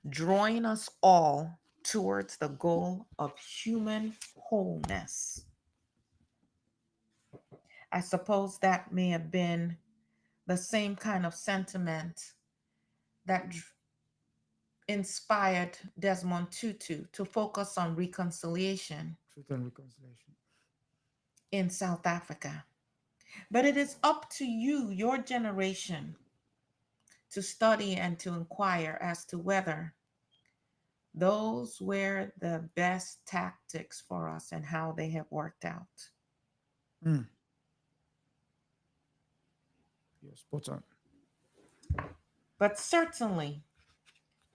drawing us all towards the goal of human wholeness. I suppose that may have been the same kind of sentiment that inspired Desmond Tutu to focus on reconciliation Truth and reconciliation. in South Africa. But it is up to you, your generation, to study and to inquire as to whether those were the best tactics for us and how they have worked out. Mm. You're spot on. But certainly,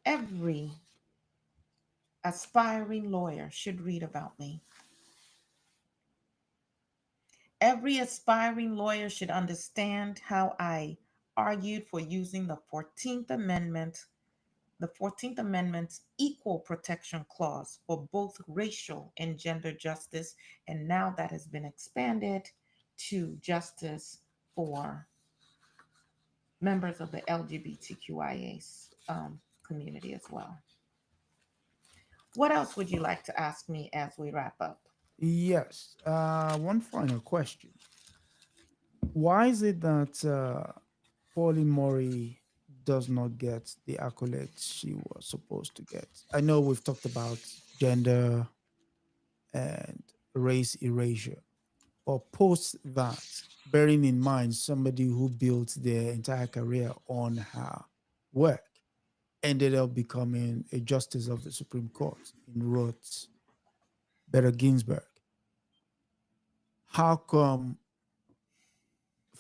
every aspiring lawyer should read about me. Every aspiring lawyer should understand how I argued for using the 14th Amendment's equal protection clause for both racial and gender justice. And now that has been expanded to justice for members of the LGBTQIA community as well. What else would you like to ask me as we wrap up? Yes. One final question. Why is it that Pauli Murray does not get the accolades she was supposed to get? I know we've talked about gender and race erasure, or post that. bearing in mind somebody who built their entire career on her work ended up becoming a justice of the Supreme Court in Ruth Bader Ginsburg. How come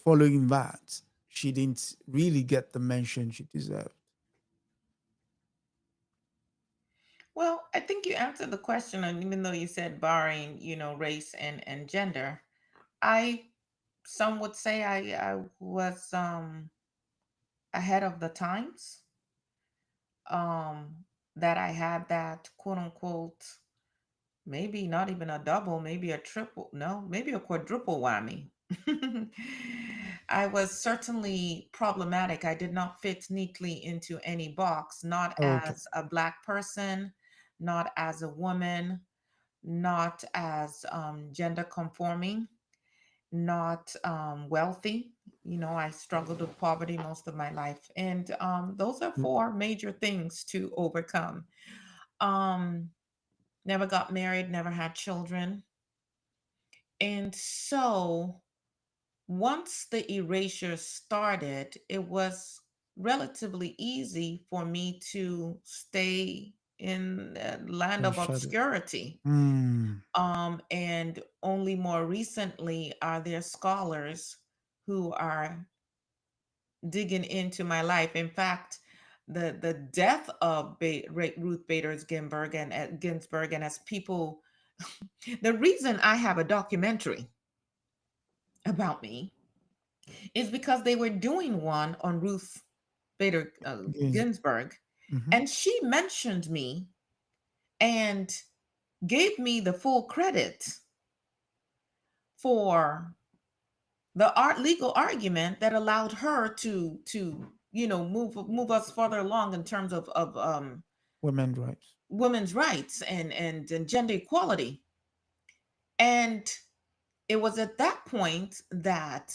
following that she didn't really get the mention she deserved? Well, I think you answered the question, and even though you said barring, race and gender, I some would say I was ahead of the times. That I had that quote unquote, maybe not even a double, maybe a triple, no, maybe a quadruple whammy. I was certainly problematic. I did not fit neatly into any box, not Okay. as a Black person, not as a woman, not as gender conforming, not wealthy. I struggled with poverty most of my life. And those are four major things to overcome. Um, Never got married, never had children. And so once the erasure started, it was relatively easy for me to stay in the land In of shadow. obscurity. Mm, And only more recently are there scholars who are digging into my life. In fact, the death of Ruth Bader Ginsburg and as people, the reason I have a documentary about me is because they were doing one on Ruth Bader yes. Ginsburg, Mhm. and she mentioned me and gave me the full credit for the legal argument that allowed her to move us further along in terms of Women's rights. women's rights and gender equality. And it was at that point that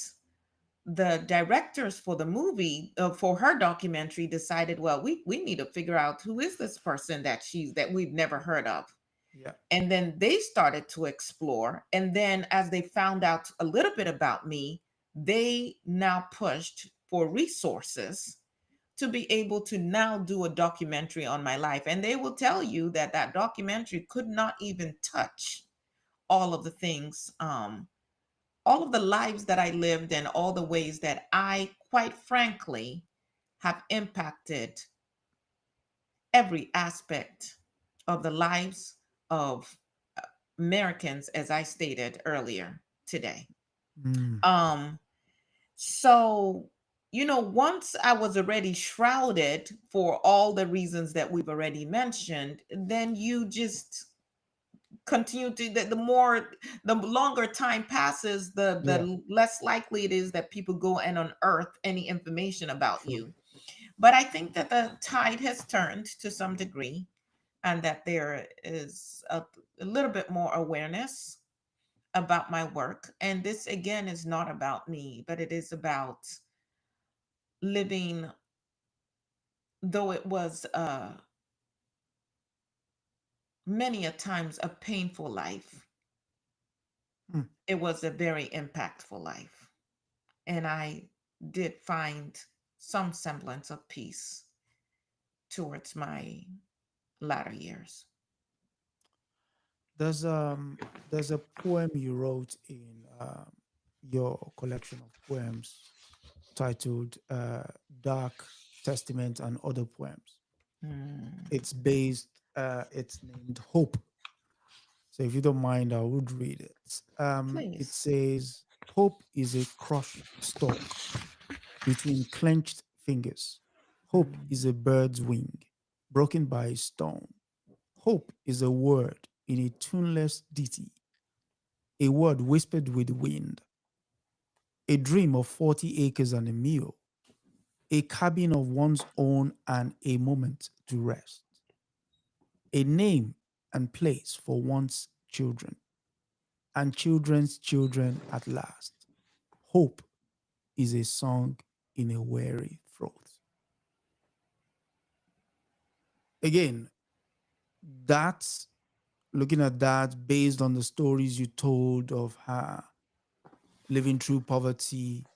the directors for the movie, for her documentary, decided, well, we need to figure out who is this person that we've never heard of. Yeah. And then they started to explore. And then as they found out a little bit about me, they now pushed for resources to be able to now do a documentary on my life. And they will tell you that that documentary could not even touch all of the things, all of the lives that I lived, and all the ways that I, quite frankly, have impacted every aspect of the lives of Americans, as I stated earlier today. Mm, Um, so, once I was already shrouded for all the reasons that we've already mentioned, then you just continue to the longer time passes, the yeah. less likely it is that people go and unearth any information about True. you. But I think that the tide has turned to some degree, and that there is a little bit more awareness about my work. And this again is not about me, but it is about living, though it was many a times a painful life, Mm. it was a very impactful life. And I did find some semblance of peace towards my latter years. There's there's a poem you wrote in your collection of poems titled "Dark Testament and Other Poems." Mm, It's based. It's named Hope. So if you don't mind, I would read it. It please. says, "Hope is a crushed stalk between clenched fingers. Hope is a bird's wing broken by a stone. Hope is a word in a tuneless ditty, a word whispered with wind, a dream of 40 acres and a meal, a cabin of one's own and a moment to rest, a name and place for one's children and children's children at last. Hope is a song in a weary throat." Again, that's looking at that based on the stories you told of her living through poverty,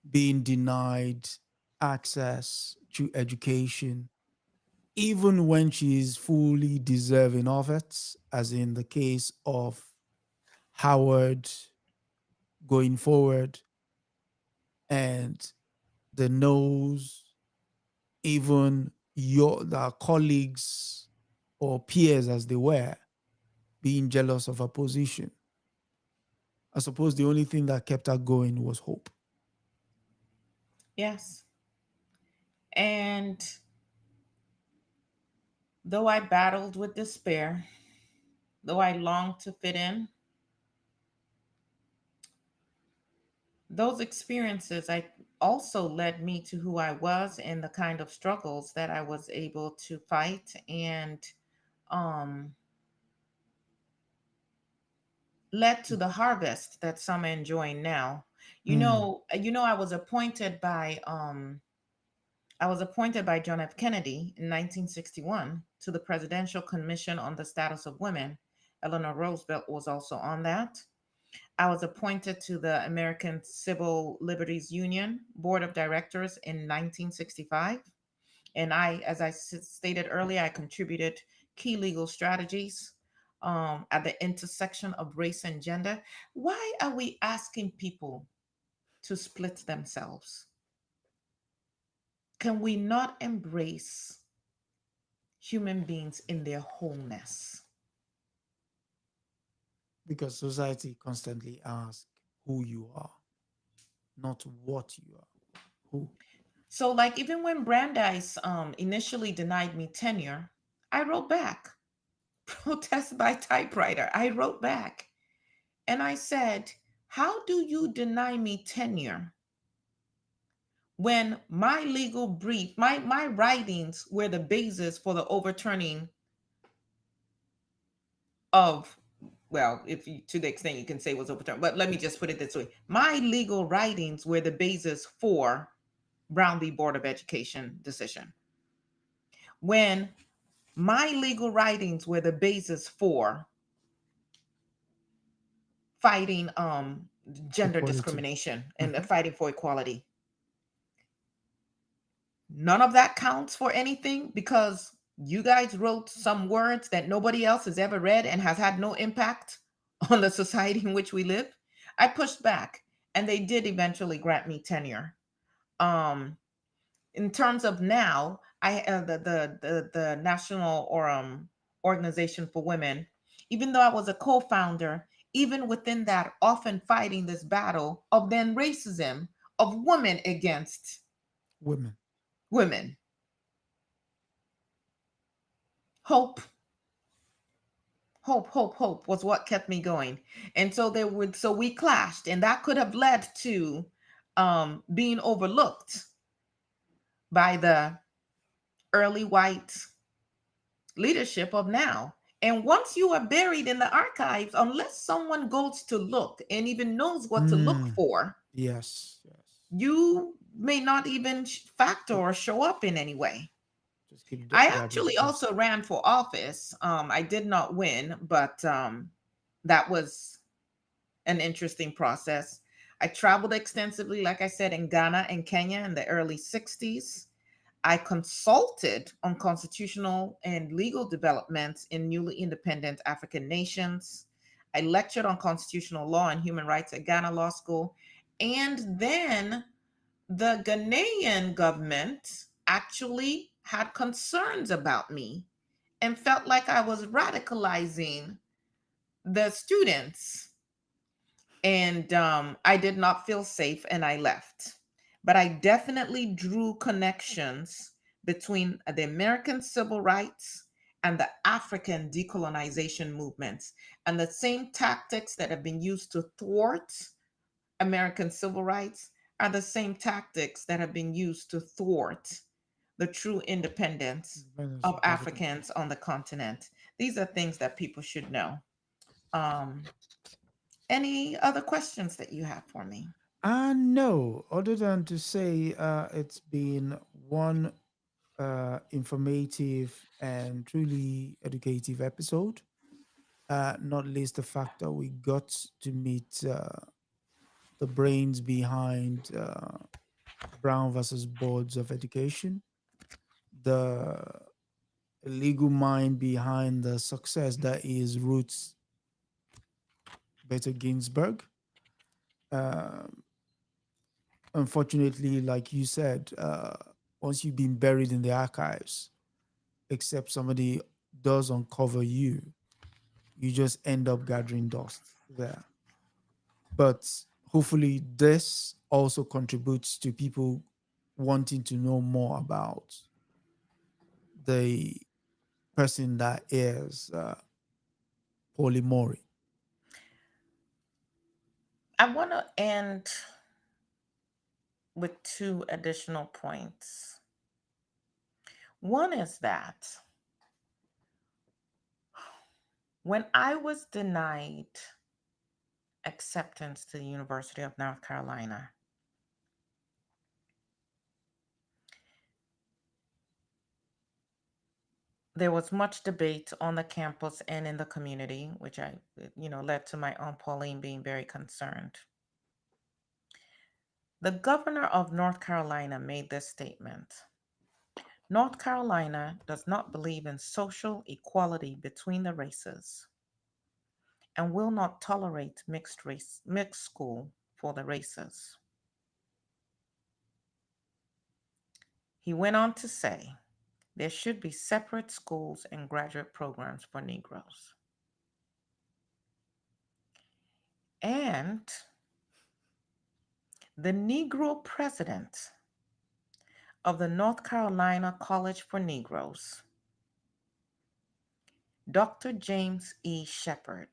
being denied access to education, even when she is fully deserving of it, as in the case of Howard going forward, and the nose, even our colleagues or peers as they were, being jealous of her position. I suppose the only thing that kept her going was hope. Yes. And though I battled with despair, though I longed to fit in, those experiences I also led me to who I was and the kind of struggles that I was able to fight and um, led to the harvest that some are enjoying now. Mm, I was appointed by John F. Kennedy in 1961 to the Presidential Commission on the Status of Women. Eleanor Roosevelt was also on that. I was appointed to the American Civil Liberties Union Board of Directors in 1965. And as I stated earlier, I contributed key legal strategies at the intersection of race and gender. Why are we asking people to split themselves? Can we not embrace human beings in their wholeness? because society constantly asks who you are, not what you are. Who? So, like, even when Brandeis initially denied me tenure, I wrote back. Protest by typewriter. I wrote back and I said, how do you deny me tenure when my legal brief, my writings were the basis for the overturning of, well, if you, to the extent you can say was overturned, but let me just put it this way. My legal writings were the basis for Brown v. Board of Education decision. When my legal writings were the basis for fighting gender Equality. discrimination and Mhm. fighting for equality. None of that counts for anything because you guys wrote some words that nobody else has ever read and has had no impact on the society in which we live. I pushed back and they did eventually grant me tenure. Um, in terms of now, I the National or Organization for Women, even though I was a co-founder, even within that, often fighting this battle of then racism of women against Women. women. Hope, hope was what kept me going. And so so we clashed, and that could have led to being overlooked by the early white leadership of now. And once you are buried in the archives, unless someone goes to look and even knows what to look Mm, for, yes, yes. you may not even factor Ju- or show up in any way. Just keep I dodging the actually question. also ran for office. I did not win, but that was an interesting process. I traveled extensively, like I said, in Ghana and Kenya in the early 60s. I consulted on constitutional and legal developments in newly independent African nations. I lectured on constitutional law and human rights at Ghana Law School. And then the Ghanaian government actually had concerns about me and felt like I was radicalizing the students. And I did not feel safe and I left. But I definitely drew connections between the American civil rights and the African decolonization movements. And the same tactics that have been used to thwart American civil rights are the same tactics that have been used to thwart the true independence Independence of of African Africans on the continent. These are things that people should know. Um, any other questions that you have for me? No, other than to say it's been one informative and truly educative episode. Not least the fact that we got to meet the brains behind Brown versus Boards of Education, the legal mind behind the success that is Ruth Bader Ginsburg. Um, Unfortunately, like you said, once you've been buried in the archives, except somebody does uncover you, you just end up gathering dust there. But hopefully, this also contributes to people wanting to know more about the person that is Pauli Murray. I want to end with two additional points. One is that when I was denied acceptance to the University of North Carolina, there was much debate on the campus and in the community, which led to my Aunt Pauline being very concerned. The governor of North Carolina made this statement: North Carolina does not believe in social equality between the races and will not tolerate mixed school for the races. He went on to say there should be separate schools and graduate programs for Negroes. And the Negro president of the North Carolina College for Negroes, Dr. James E. Shepard,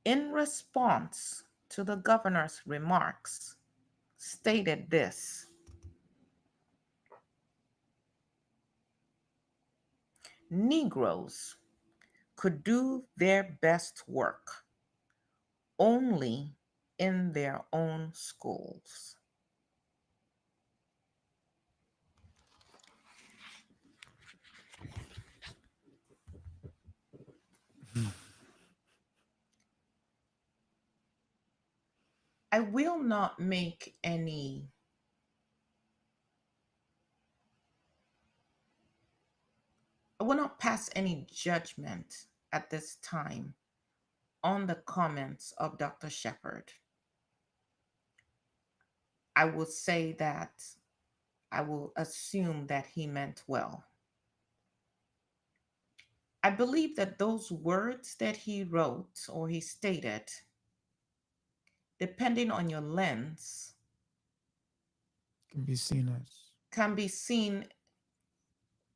in response to the governor's remarks, stated this: Negroes could do their best work only in their own schools. I will not make any I will not pass any judgment at this time on the comments of Dr. Shepard. I will say that I will assume that he meant well. I believe that those words that he wrote or he stated, depending on your lens, Can be seen as, can be seen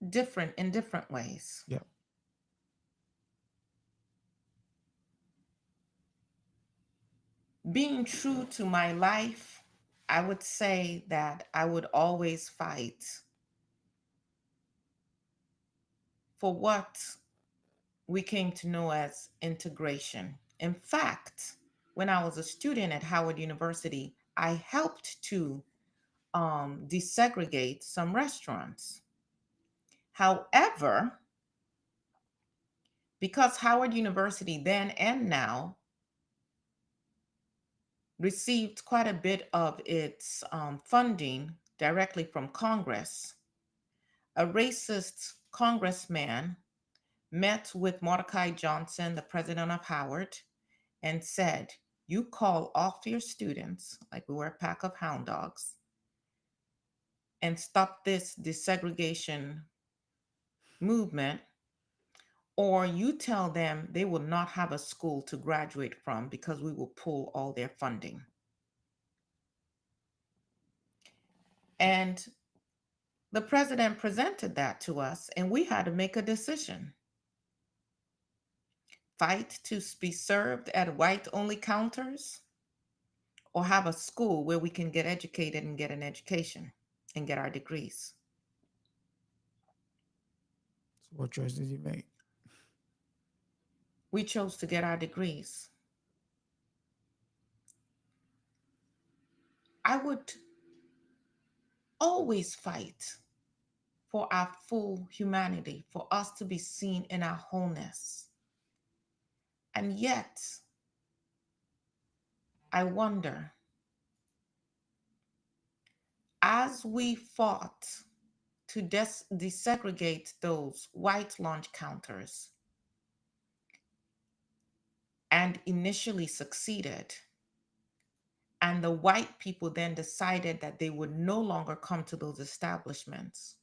different in different ways. yeah, Being true to my life, I would say that I would always fight for what we came to know as integration. In fact, when I was a student at Howard University, I helped to desegregate some restaurants. However, because Howard University then and now received quite a bit of its funding directly from Congress, a racist congressman met with Mordecai Johnson, the president of Howard, and said, you call off your students, like we were a pack of hound dogs, and stop this desegregation movement, or you tell them they will not have a school to graduate from because we will pull all their funding. And the president presented that to us, and we had to make a decision: fight to be served at white only counters, or have a school where we can get educated and get an education and get our degrees. so what choice did you make? We chose to get our degrees. I would always fight for our full humanity, for us to be seen in our wholeness. And yet, I wonder, as we fought to desegregate those white lunch counters and initially succeeded, and the white people then decided that they would no longer come to those establishments,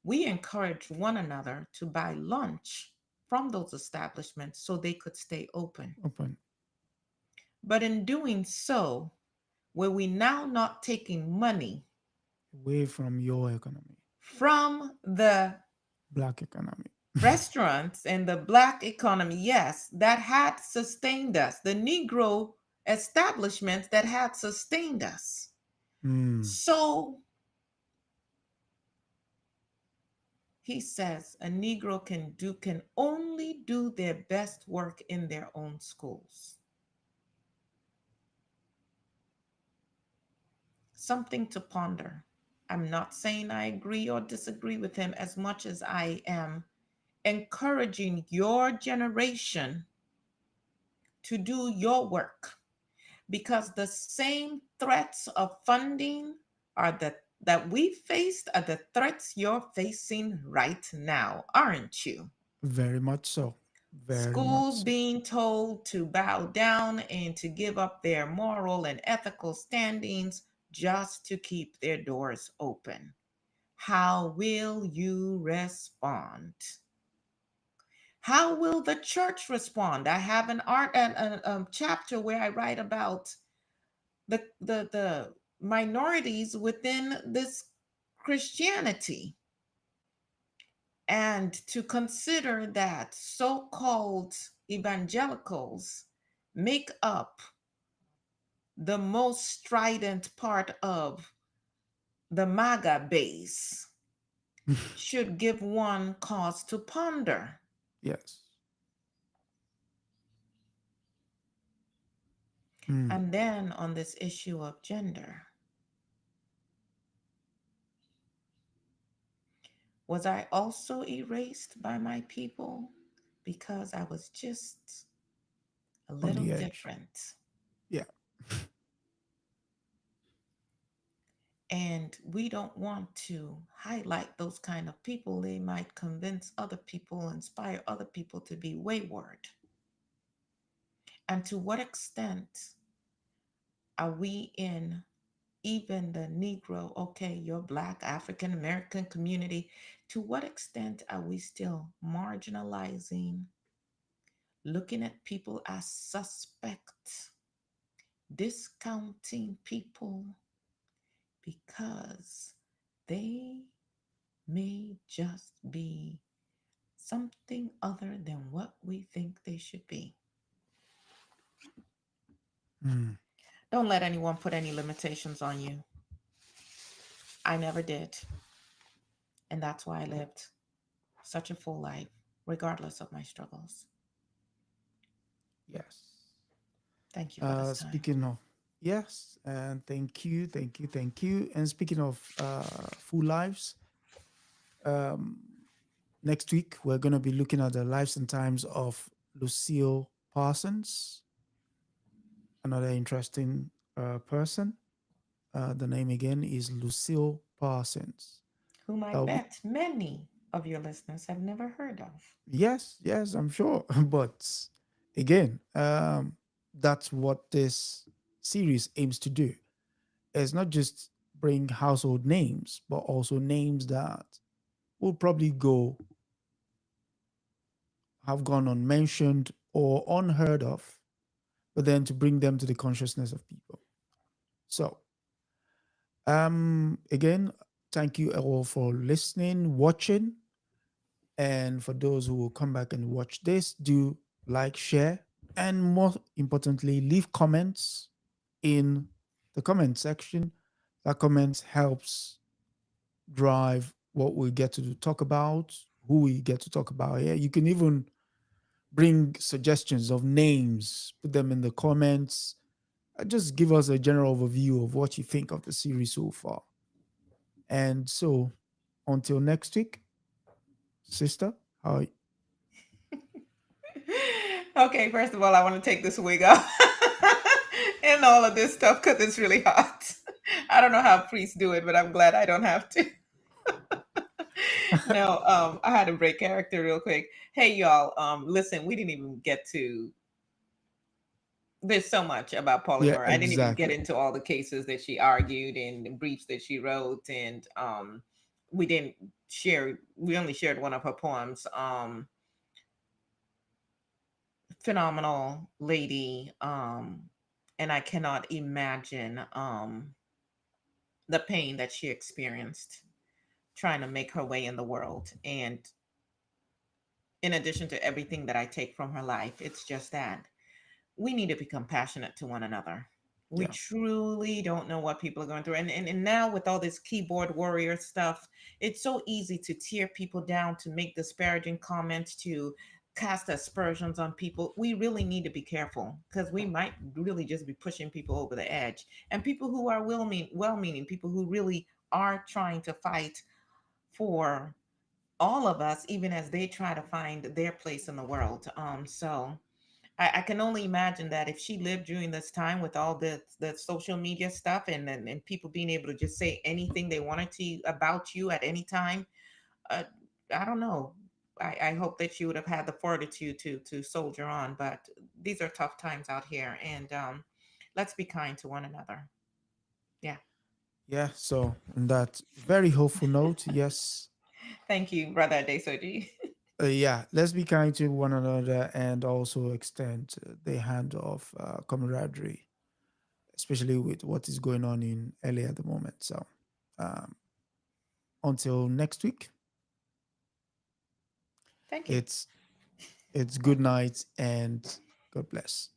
we encouraged one another to buy lunch from those establishments so they could stay open. Open. But in doing so, were we now not taking money Away from your economy, from the black economy. restaurants and the black economy, yes, that had sustained us, the Negro establishments that had sustained us? Mm, So he says a Negro can only do their best work in their own schools. Something to ponder. I'm not saying I agree or disagree with him as much as I am encouraging your generation to do your work, because the same threats of funding are that we faced are the threats you're facing right now, aren't you? very much so. Very much Schools so. being told to bow down and to give up their moral and ethical standings just to keep their doors open. How will you respond? How will the church respond? I have an chapter where I write about the minorities within this Christianity, and to consider that so-called evangelicals make up the most strident part of the MAGA base should give one cause to ponder. Yes. Mm, And then on this issue of gender, was I also erased by my people because I was just a on little the edge. different? Yeah. And we don't want to highlight those kind of people. They might convince other people, inspire other people to be wayward. And to what extent are we in even the Negro, okay, your Black African American community, to what extent are we still marginalizing, looking at people as suspect, discounting people because they may just be something other than what we think they should be? Mm, Don't let anyone put any limitations on you. I never did. And that's why I lived such a full life, regardless of my struggles. yes. Thank you for this time. Speaking of, yes, and thank you, thank you, thank you. And speaking of full lives, um, next week we're going to be looking at the lives and times of Lucille Parsons, another interesting person. The name again is Lucille Parsons. Whom I That'll be, bet many of your listeners have never heard of. yes, yes, I'm sure. But again, that's what this series aims to do. It's not just bring household names, but also names that will probably go have gone unmentioned or unheard of, but then to bring them to the consciousness of people. So, again, thank you all for listening, watching, and for those who will come back and watch this, do like, share, and more importantly, leave comments in the comment section. That comments helps drive what we get to talk about, who we get to talk about here. You can even bring suggestions of names, put them in the comments. Just give us a general overview of what you think of the series so far. And so, until next week, sister, how Okay, first of all, I want to take this wig off. It all of this stuff because it's really hot. I don't know how priests do it, but I'm glad I don't have to. No, I had to break character real quick. Hey, y'all. Listen, we didn't even get to. There's so much about Pauli Yeah, Murray. I didn't even get exactly. into all the cases that she argued and the briefs that she wrote, and we didn't share. We only shared one of her poems. Phenomenal lady, and I cannot imagine the pain that she experienced trying to make her way in the world. And in addition to everything that I take from her life, it's just that we need to be compassionate to one another. We Yeah. truly don't know what people are going through. And now with all this keyboard warrior stuff, it's so easy to tear people down, to make disparaging comments, to cast aspersions on people. We really need to be careful because we might really just be pushing people over the edge. And people who are well-meaning, people who really are trying to fight for all of us, even as they try to find their place in the world. So I can only imagine that if she lived during this time with all the social media stuff, and people being able to just say anything they wanted to about you at any time, uh, I don't know. I hope that she would have had the fortitude to soldier on, but these are tough times out here, and let's be kind to one another. Yeah. Yeah. So on that very hopeful note, yes. Thank you, brother Adesoji. Yeah, let's be kind to one another and also extend the hand of camaraderie, especially with what is going on in LA at the moment. So, um, until next week, Thank you. it's good night and God bless.